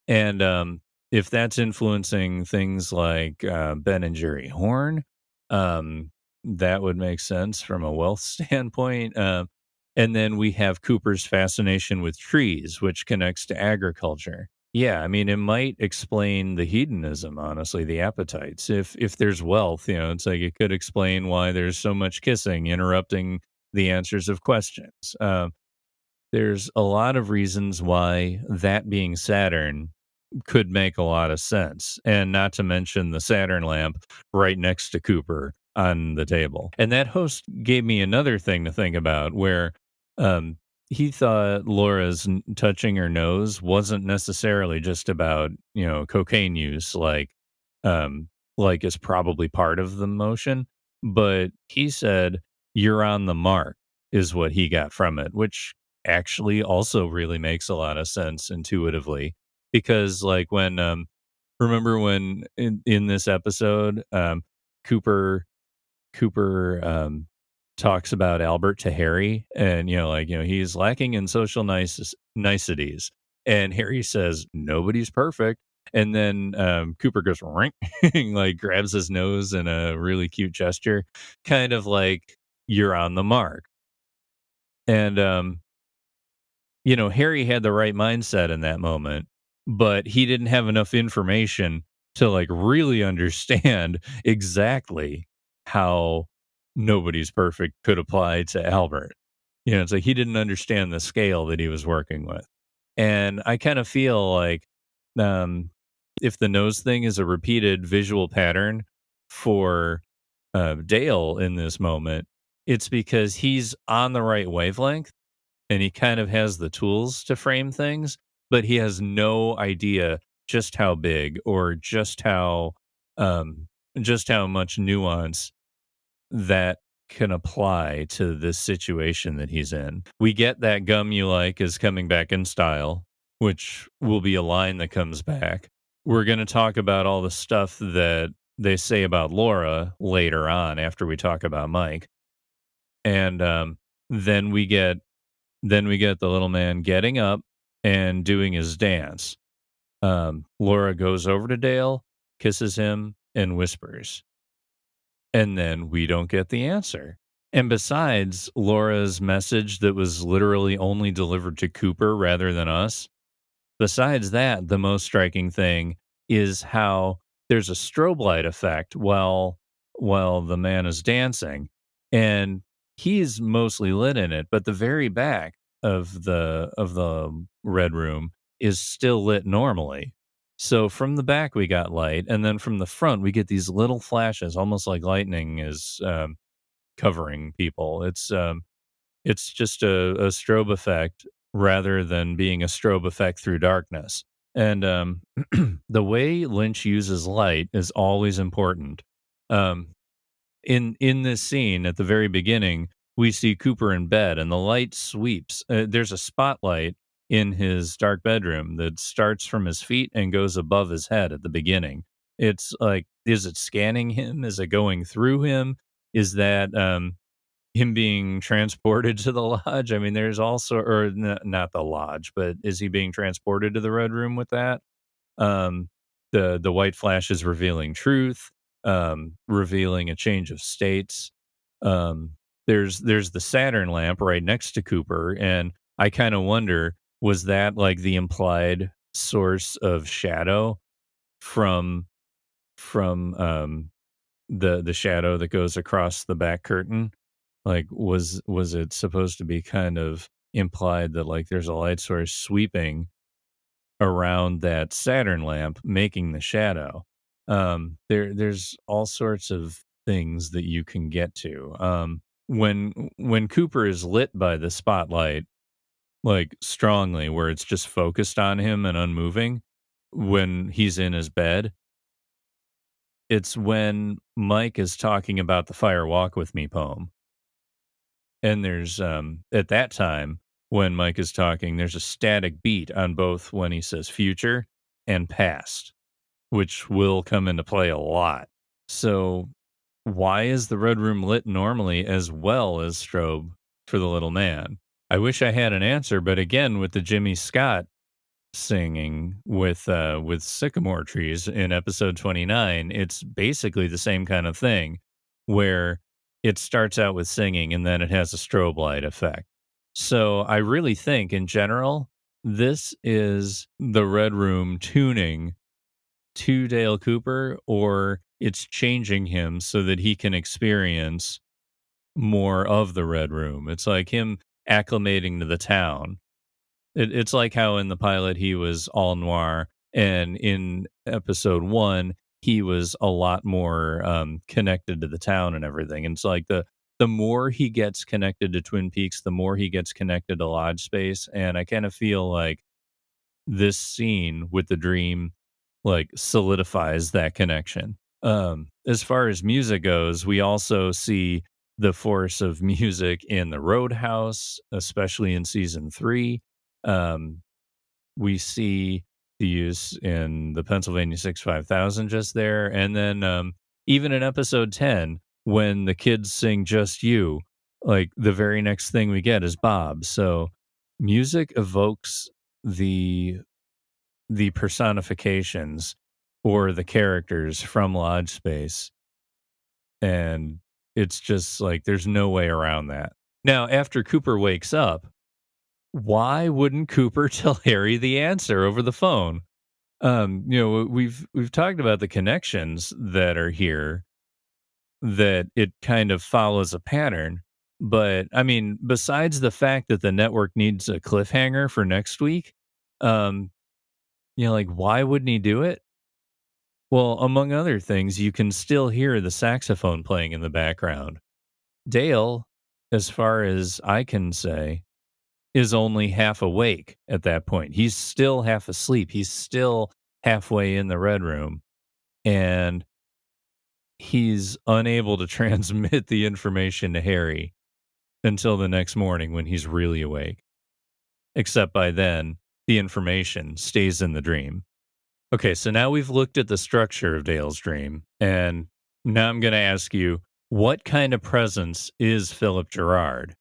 and if that's influencing things like Ben and Jerry Horn, that would make sense from a wealth standpoint. And then we have Cooper's fascination with trees, which connects to agriculture. Yeah, I mean, it might explain the hedonism, honestly, the appetites. If there's wealth, it's like it could explain why there's so much kissing, interrupting the answers of questions. There's a lot of reasons why that being Saturn could make a lot of sense, and not to mention the Saturn lamp right next to Cooper on the table. And that host gave me another thing to think about where um, he thought Laura's touching her nose wasn't necessarily just about, cocaine use, like is probably part of the motion, but he said, "You're on the mark," is what he got from it, which actually also really makes a lot of sense intuitively because like when remember when in this episode cooper cooper talks about Albert to Harry, and he's lacking in social niceties, and Harry says nobody's perfect, and then Cooper goes "Rink," like grabs his nose in a really cute gesture, kind of like you're on the mark. And Harry had the right mindset in that moment, but he didn't have enough information to like really understand exactly how nobody's perfect could apply to Albert. It's like he didn't understand the scale that he was working with. And I kind of feel like um, if the nose thing is a repeated visual pattern for Dale in this moment, it's because he's on the right wavelength and he kind of has the tools to frame things, but he has no idea just how big or um just how much nuance that can apply to this situation that he's in. We get that "gum you like is coming back in style," which will be a line that comes back. We're going to talk about all the stuff that they say about Laura later on after we talk about Mike. And then we get the little man getting up and doing his dance. Laura goes over to Dale, kisses him, and whispers. And then we don't get the answer. And besides Laura's message that was literally only delivered to Cooper rather than us, besides that, the most striking thing is how there's a strobe light effect while the man is dancing, and he's mostly lit in it, but the very back of the red room is still lit normally. So from the back we got light, and then from the front we get these little flashes, almost like lightning is covering people. It's just a strobe effect rather than being a strobe effect through darkness. And the way Lynch uses light is always important. Um, in this scene at the very beginning, we see Cooper in bed, and the light sweeps. There's a spotlight in his dark bedroom that starts from his feet and goes above his head at the beginning. It's like, is it scanning him? Is it going through him? Is that him being transported to the lodge? I mean, there's also, or not the lodge, but is he being transported to the red room with that? Um, the white flash is revealing truth, revealing a change of states. Um, there's the Saturn lamp right next to Cooper, and I kind of wonder, was that like the implied source of shadow from from the shadow that goes across the back curtain? Like, was it supposed to be kind of implied that like there's a light source sweeping around that Saturn lamp, making the shadow? There's all sorts of things that you can get to. When Cooper is lit by the spotlight, like strongly, where it's just focused on him and unmoving, when he's in his bed, it's when Mike is talking about the Fire Walk with Me poem. And there's at that time when Mike is talking, there's a static beat on both when he says future and past, which will come into play a lot. So why is the Red Room lit normally as well as strobe for the little man? I wish I had an answer, but again, with the Jimmy Scott singing with sycamore trees in episode 29, it's basically the same kind of thing where it starts out with singing and then it has a strobe light effect. So I really think in general, this is the Red Room tuning to Dale Cooper, or it's changing him so that he can experience more of the Red Room. It's like him acclimating to the town. It's like how in the pilot he was all noir, and in episode 1 he was a lot more connected to the town and everything. And it's like the more he gets connected to Twin Peaks, the more he gets connected to Lodge Space. And I kind of feel like this scene with the dream like solidifies that connection. As far as music goes, we also see the force of music in the Roadhouse, especially in season 3. We see the use in the Pennsylvania 65000 just there. And then even in episode 10, when the kids sing Just You, like the very next thing we get is Bob. So music evokes the personifications or the characters from Lodge Space. And it's just like there's no way around that. Now, after Cooper wakes up, why wouldn't Cooper tell Harry the answer over the phone? We've talked about the connections that are here, that it kind of follows a pattern. But I mean, besides the fact that the network needs a cliffhanger for next week, like why wouldn't he do it? Well, among other things, you can still hear the saxophone playing in the background. Dale, as far as I can say, is only half awake at that point. He's still half asleep. He's still halfway in the Red Room, and he's unable to transmit the information to Harry until the next morning when he's really awake. Except by then, the information stays in the dream. Okay, so now we've looked at the structure of Dale's dream, and now I'm going to ask you, what kind of presence is Philip Gerard?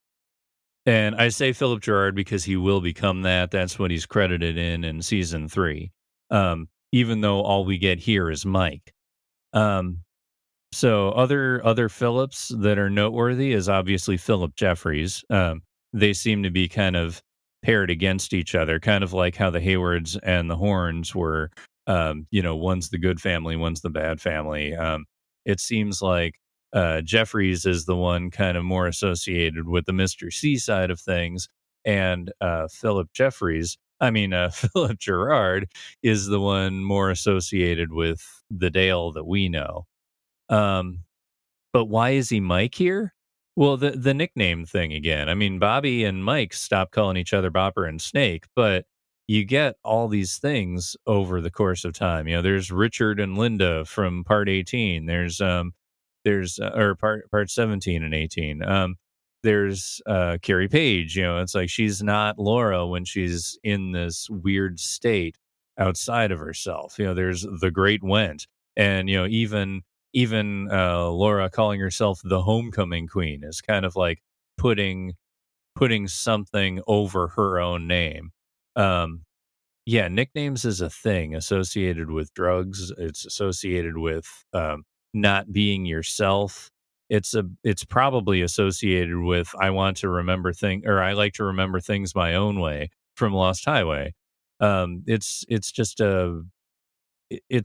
And I say Philip Gerard because he will become that. That's what he's credited in season 3, even though all we get here is Mike. So other Phillips that are noteworthy is obviously Philip Jeffries. They seem to be kind of paired against each other, kind of like how the Haywards and the Horns were. One's the good family, one's the bad family. It seems like Jeffries is the one kind of more associated with the Mr. C side of things, and Philip Gerard is the one more associated with the Dale that we know. But why is he Mike here? Well, the nickname thing again. I mean, Bobby and Mike stopped calling each other Bopper and Snake, but you get all these things over the course of time. There's Richard and Linda from part 18. There's part 17 and 18. There's Carrie Page. It's like she's not Laura when she's in this weird state outside of herself. There's the Great Went, and even Laura calling herself the Homecoming Queen is kind of like putting something over her own name. Nicknames is a thing associated with drugs. It's associated with not being yourself. It's probably associated with I like to remember things my own way from Lost Highway. It's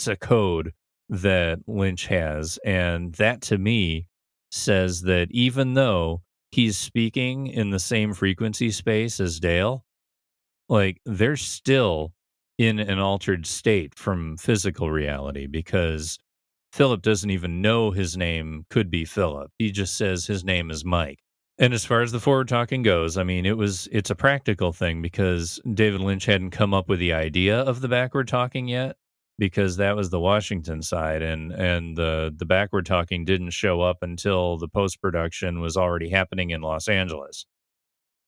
a code that Lynch has, and that to me says that even though he's speaking in the same frequency space as Dale, like they're still in an altered state from physical reality, because Philip doesn't even know his name could be Philip. He just says his name is Mike. And as far as the forward talking goes, I mean, it's a practical thing because David Lynch hadn't come up with the idea of the backward talking yet, because that was the Washington side, and the backward talking didn't show up until the post production was already happening in Los Angeles.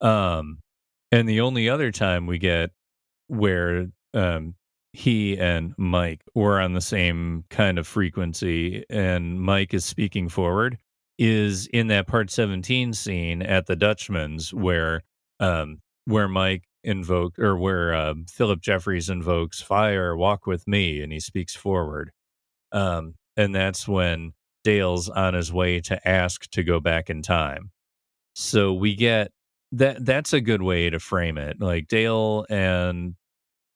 Um, and the only other time we get where he and Mike were on the same kind of frequency, and Mike is speaking forward, is in that part 17 scene at the Dutchman's where Mike invoke or where Philip Jeffries invokes fire, walk with me, and he speaks forward. And that's when Dale's on his way to ask to go back in time. So we get that's a good way to frame it. Like Dale and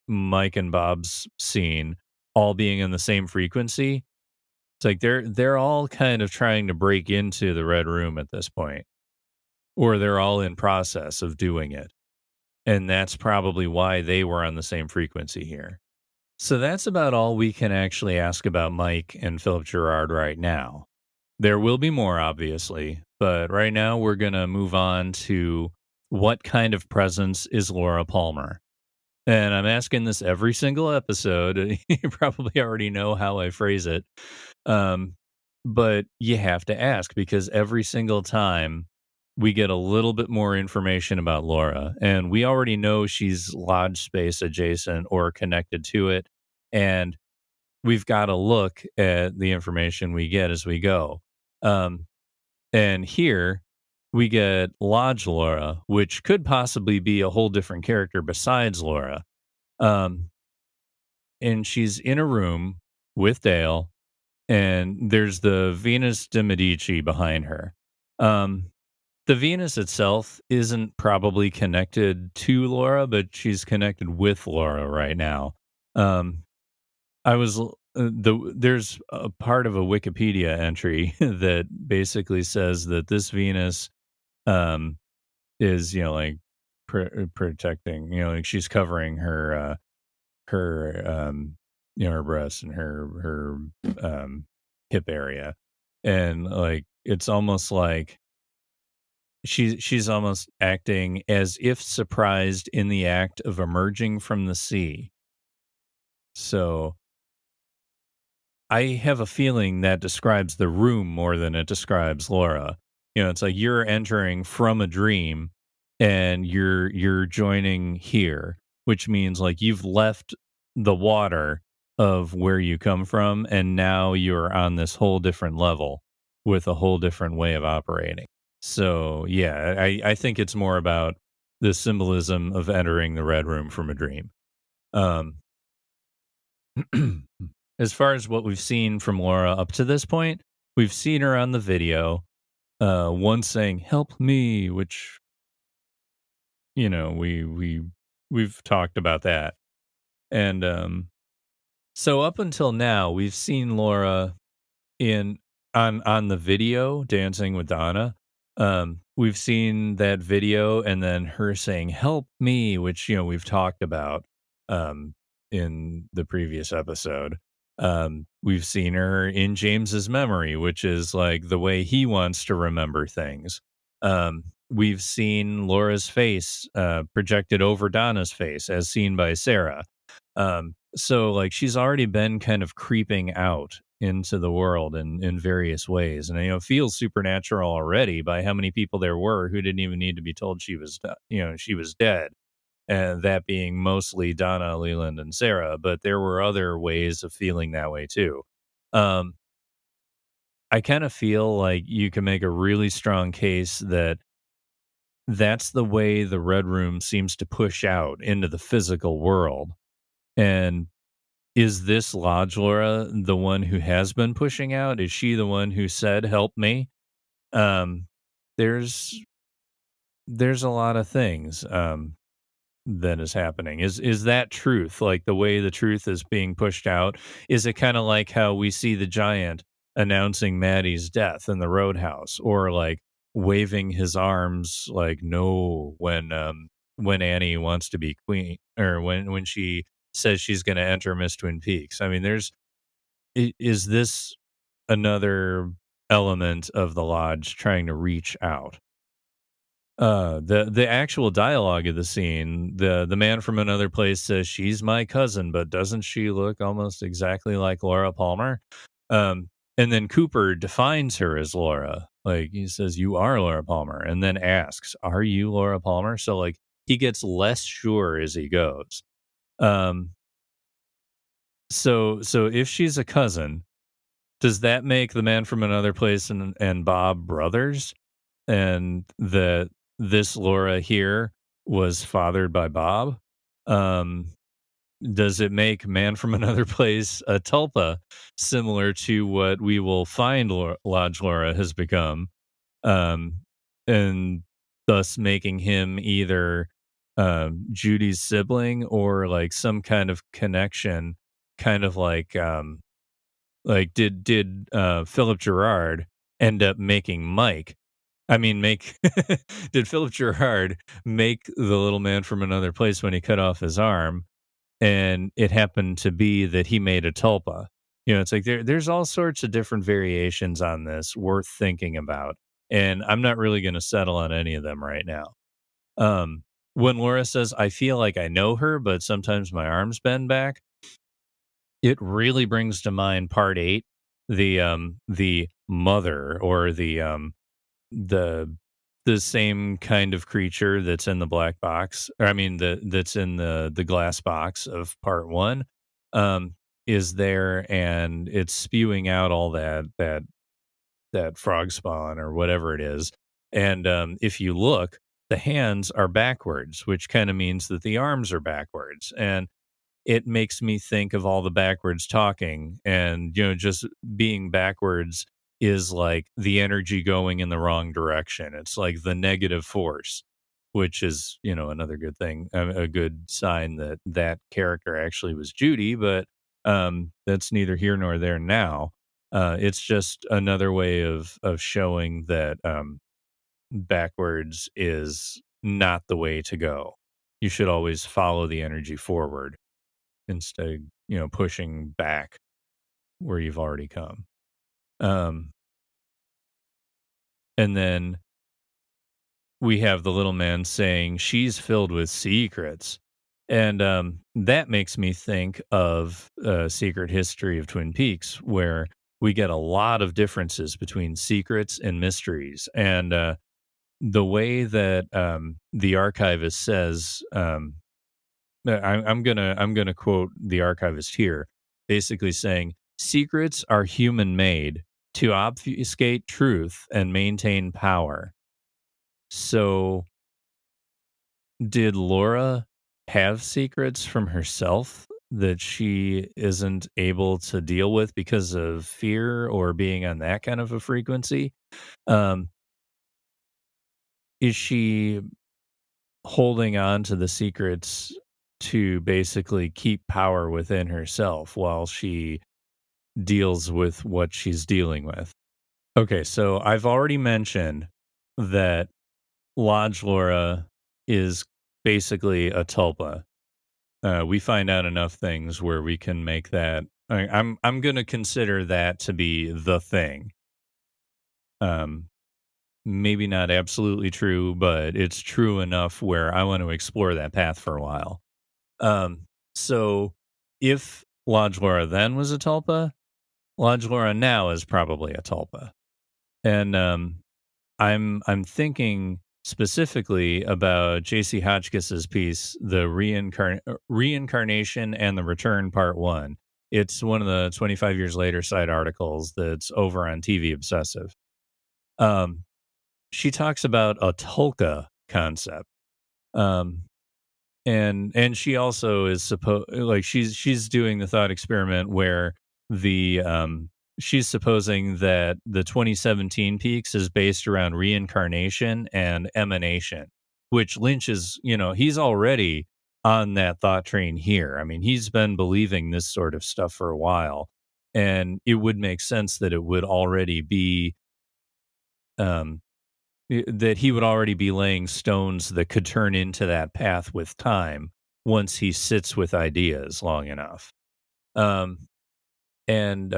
Mike and Bob's scene all being in the same frequency. It's like they're all kind of trying to break into the red room at this point, or they're all in process of doing it. And that's probably why they were on the same frequency here. So that's about all we can actually ask about Mike and Philip Gerard right now. There will be more, obviously, but right now we're going to move on to what kind of presence is Laura Palmer? And I'm asking this every single episode. You probably already know how I phrase it. But you have to ask because every single time we get a little bit more information about Laura, and we already know she's lodge space adjacent or connected to it. And we've got to look at the information we get as we go. And here we get Lodge Laura, which could possibly be a whole different character besides Laura. And she's in a room with Dale, and there's the Venus de Medici behind her. The Venus itself isn't probably connected to Laura, but she's connected with Laura right now. There's a part of a Wikipedia entry that basically says that this Venus is like protecting, like she's covering her her breast and her hip area, and like it's almost like she's almost acting as if surprised in the act of emerging from the sea. So I have a feeling that describes the room more than it describes Laura. It's like you're entering from a dream and you're joining here, which means like you've left the water of where you come from, and now you're on this whole different level with a whole different way of operating. So yeah, I think it's more about the symbolism of entering the red room from a dream. As far as what we've seen from Laura up to this point, we've seen her on the video, one saying "Help me," which we've talked about that, and so up until now, we've seen Laura on the video dancing with Donna. We've seen that video and then her saying "Help me," which we've talked about in the previous episode. We've seen her in James's memory, which is like the way he wants to remember things. We've seen Laura's face projected over Donna's face as seen by Sarah. So like she's already been kind of creeping out into the world in various ways, and it feels supernatural already by how many people there were who didn't even need to be told she was she was dead, and that being mostly Donna, Leland, and Sarah, but there were other ways of feeling that way too. I kind of feel like you can make a really strong case that that's the way the Red Room seems to push out into the physical world. And is this Lodge Laura the one who has been pushing out? Is she the one who said, "Help me"? There's a lot of things that is happening. Is that truth? Like the way the truth is being pushed out? Is it kind of like how we see the giant announcing Maddie's death in the roadhouse, or like waving his arms like no when Annie wants to be queen, or when she says she's going to enter Miss Twin Peaks? I mean, is this another element of the lodge trying to reach out. The actual dialogue of the scene, the man from another place says, "She's my cousin, but doesn't she look almost exactly like Laura Palmer?" And then Cooper defines her as Laura. Like, he says, "You are Laura Palmer," and then asks, "Are you Laura Palmer?" So, like, he gets less sure as he goes. Um, so if she's a cousin, does that make the man from another place and Bob brothers? And that this Laura here was fathered by Bob? Um, does it make Man from Another Place a tulpa, similar to what we will find Lodge Laura has become, um, and thus making him either Judy's sibling or like some kind of connection, kind of like did Philip Gerard end up making Mike? I mean, make did Philip Gerard make the little man from another place when he cut off his arm, and it happened to be that he made a tulpa? You know, it's like there's all sorts of different variations on this worth thinking about, and I'm not really going to settle on any of them right now. When Laura says, "I feel like I know her, but sometimes my arms bend back," it really brings to mind part 8, the mother, or the the same kind of creature that's in the black box, or I mean that's in the glass box of part 1, um, is there, and it's spewing out all that frog spawn or whatever it is. And if you look, the hands are backwards, which kind of means that the arms are backwards. And it makes me think of all the backwards talking, and just being backwards is like the energy going in the wrong direction. It's like the negative force, which is another good thing, a good sign that that character actually was Judy. But that's neither here nor there now. It's just another way of showing that backwards is not the way to go. You should always follow the energy forward instead, pushing back where you've already come. Um, and then we have the little man saying she's filled with secrets. And that makes me think of Secret History of Twin Peaks, where we get a lot of differences between secrets and mysteries. And the way that the archivist says, I'm gonna quote the archivist here, basically saying secrets are human made to obfuscate truth and maintain power. So did Laura have secrets from herself that she isn't able to deal with because of fear or being on that kind of a frequency? Um, is she holding on to the secrets to basically keep power within herself while she deals with what she's dealing with? Okay, so I've already mentioned that Lodge Laura is basically a tulpa. We find out enough things where we can make that. I'm going to consider that to be the thing. Um, Maybe not absolutely true, but it's true enough where I want to explore that path for a while. So if Lodge Laura then was a tulpa, Lodge Laura now is probably a tulpa. And I'm thinking specifically about J.C. Hotchkiss's piece, the reincarnation and the return, part 1. It's one of the 25 years later side articles that's over on TV Obsessive. She talks about a tulka concept. Um, and she also is she's doing the thought experiment where the she's supposing that the 2017 peaks is based around reincarnation and emanation, which Lynch is, he's already on that thought train here. I mean, he's been believing this sort of stuff for a while, and it would make sense that it would already be um that he would already be laying stones that could turn into that path with time once he sits with ideas long enough. Um, and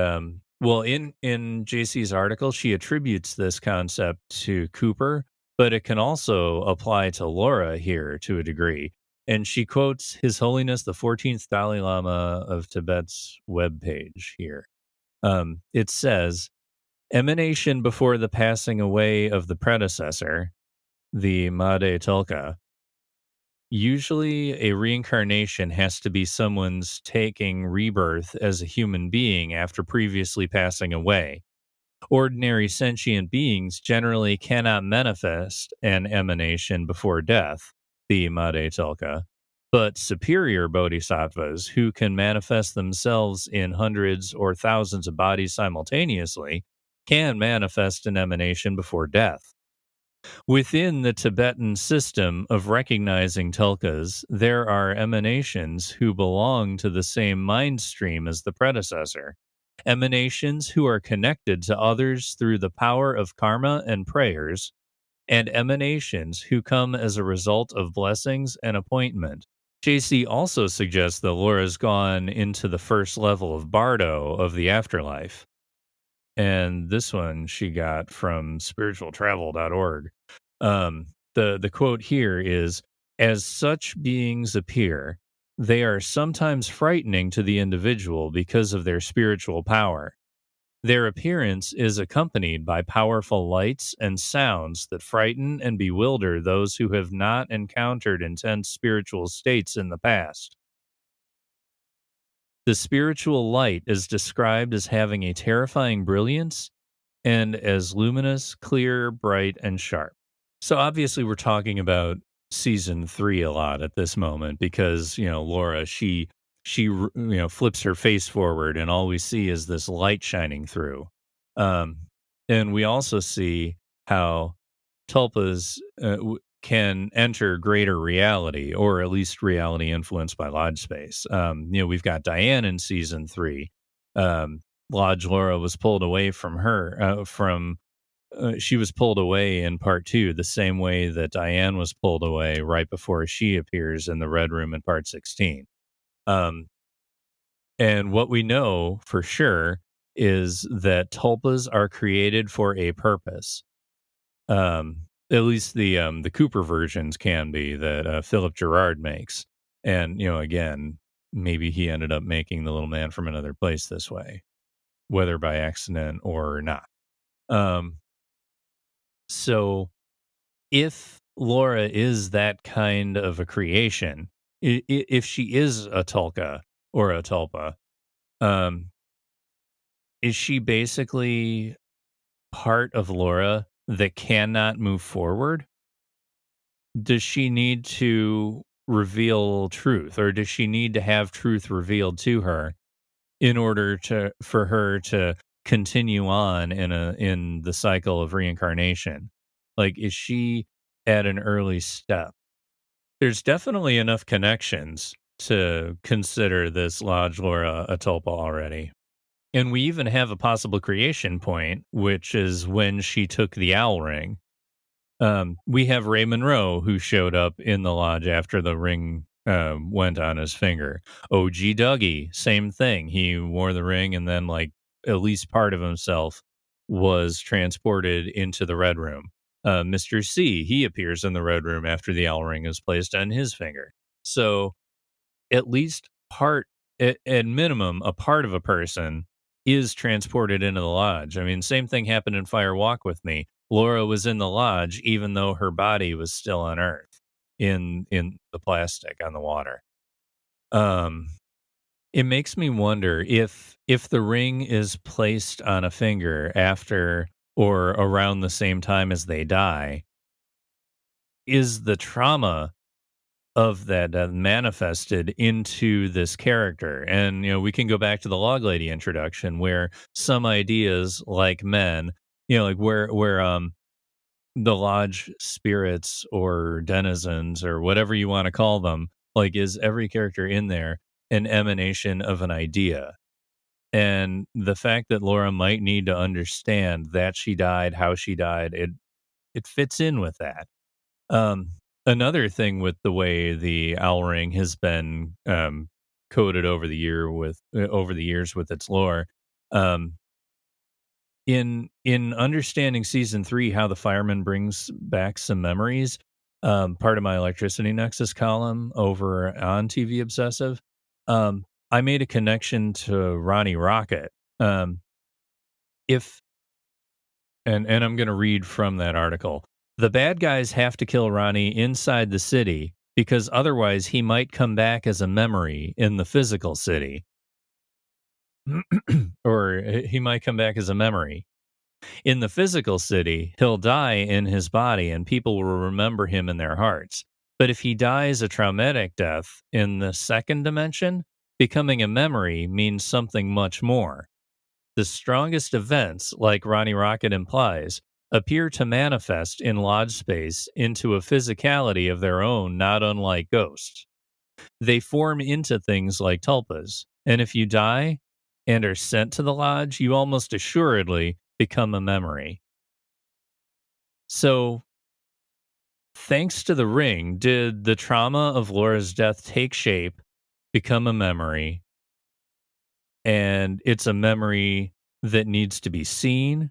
Well, in JC's article, she attributes this concept to Cooper, but it can also apply to Laura here to a degree. And she quotes His Holiness the 14th Dalai Lama of Tibet's webpage here. It says, emanation before the passing away of the predecessor, the Made Tulka. Usually, a reincarnation has to be someone's taking rebirth as a human being after previously passing away. Ordinary sentient beings generally cannot manifest an emanation before death, the Made Tulka, but superior bodhisattvas who can manifest themselves in hundreds or thousands of bodies simultaneously can manifest an emanation before death. Within the Tibetan system of recognizing tulkas, there are emanations who belong to the same mind stream as the predecessor. Emanations who are connected to others through the power of karma and prayers, and emanations who come as a result of blessings and appointment. JC also suggests that Laura's gone into the first level of Bardo of the afterlife. And this one she got from spiritualtravel.org. The quote here is, as such beings appear, they are sometimes frightening to the individual because of their spiritual power. Their appearance is accompanied by powerful lights and sounds that frighten and bewilder those who have not encountered intense spiritual states in the past. The spiritual light is described as having a terrifying brilliance and as luminous, clear, bright, and sharp. So obviously we're talking about season 3 a lot at this moment because, Laura, she flips her face forward and all we see is this light shining through. Um, and we also see how tulpas can enter greater reality, or at least reality influenced by lodge space. We've got Diane in season 3. Lodge Laura was pulled away from her she was pulled away in part 2 the same way that Diane was pulled away right before she appears in the Red Room in part 16. And what we know for sure is that tulpas are created for a purpose. At least the Cooper versions can be that Philip Gerard makes. And, again, maybe he ended up making the little man from another place this way, whether by accident or not. So if Laura is that kind of a creation, if she is a tulka or a tulpa, um, is she basically part of Laura that cannot move forward? Does she need to reveal truth, or does she need to have truth revealed to her in order for her to continue on in the cycle of reincarnation? Like, is she at an early step? There's definitely enough connections to consider this Lodge Laura a tulpa already. And we even have a possible creation point, which is when she took the owl ring. We have Ray Monroe, who showed up in the lodge after the ring went on his finger. OG Dougie, same thing. He wore the ring, and then, like, at least part of himself was transported into the Red Room. Mr. C, he appears in the Red Room after the owl ring is placed on his finger. So, at least at minimum, a part of a person is transported into the lodge. I mean, same thing happened in Fire Walk with Me. Laura was in the lodge, even though her body was still on Earth in the plastic on the water. It makes me wonder if the ring is placed on a finger after or around the same time as they die, is the trauma of that manifested into this character. And we can go back to the Log Lady introduction, where some ideas, like men, like where the lodge spirits or denizens or whatever you want to call them, like, is every character in there an emanation of an idea? And the fact that Laura might need to understand that she died, how she died, it fits in with that. Another thing with the way the owl ring has been coded over the years with its lore, in understanding season 3, how the fireman brings back some memories, part of my Electricity Nexus column over on TV Obsessive, I made a connection to Ronnie Rocket. If and I'm going to read from that article. The bad guys have to kill Ronnie inside the city because otherwise he might come back as a memory in the physical city. Or he might come back as a memory. In the physical city, he'll die in his body and people will remember him in their hearts. But if he dies a traumatic death in the second dimension, becoming a memory means something much more. The strongest events, like Ronnie Rocket implies, appear to manifest in lodge space into a physicality of their own, not unlike ghosts. They form into things like tulpas, and if you die and are sent to the lodge, you almost assuredly become a memory. So, thanks to the ring, did the trauma of Laura's death take shape, become a memory, and it's a memory that needs to be seen,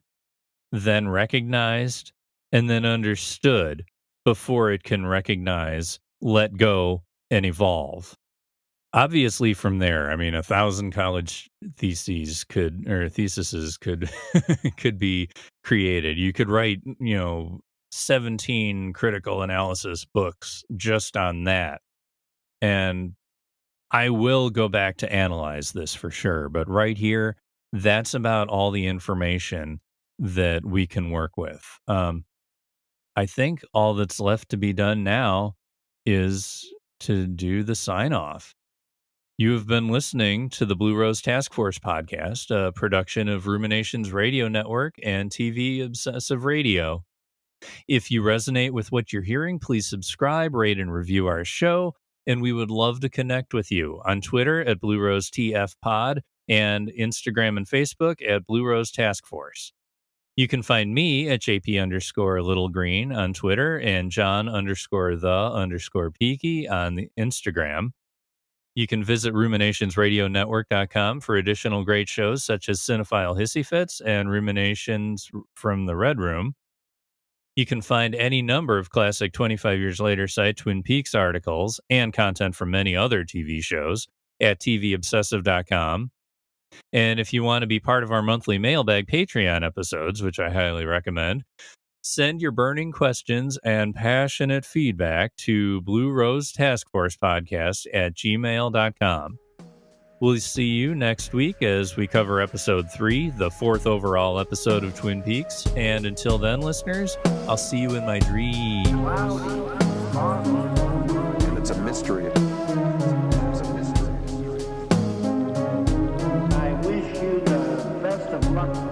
then recognized, and then understood before it can recognize, let go, and evolve. Obviously, from there, I mean, 1,000 college theses could could be created. You could write, 17 critical analysis books just on that. And I will go back to analyze this for sure. But right here, that's about all the information that we can work with. I think all that's left to be done now is to do the sign off. You have been listening to the Blue Rose Task Force podcast, a production of Ruminations Radio Network and TV Obsessive Radio. If you resonate with what you're hearing, please subscribe, rate, and review our show. And we would love to connect with you on Twitter at Blue Rose TF Pod and Instagram and Facebook at Blue Rose Task Force. You can find me at JP_Little on Twitter and John_the_Peaky on the Instagram. You can visit ruminationsradionetwork.com for additional great shows such as Cinephile Hissy Fits and Ruminations from the Red Room. You can find any number of classic 25 Years Later site Twin Peaks articles and content from many other TV shows at tvobsessive.com. And if you want to be part of our monthly mailbag Patreon episodes, which I highly recommend, send your burning questions and passionate feedback to Blue Rose Task Force Podcast at gmail.com. We'll see you next week as we cover episode 3, the 4th overall episode of Twin Peaks. And until then, listeners, I'll see you in my dreams. And it's a mystery. It's a mystery. I wish you the best of luck.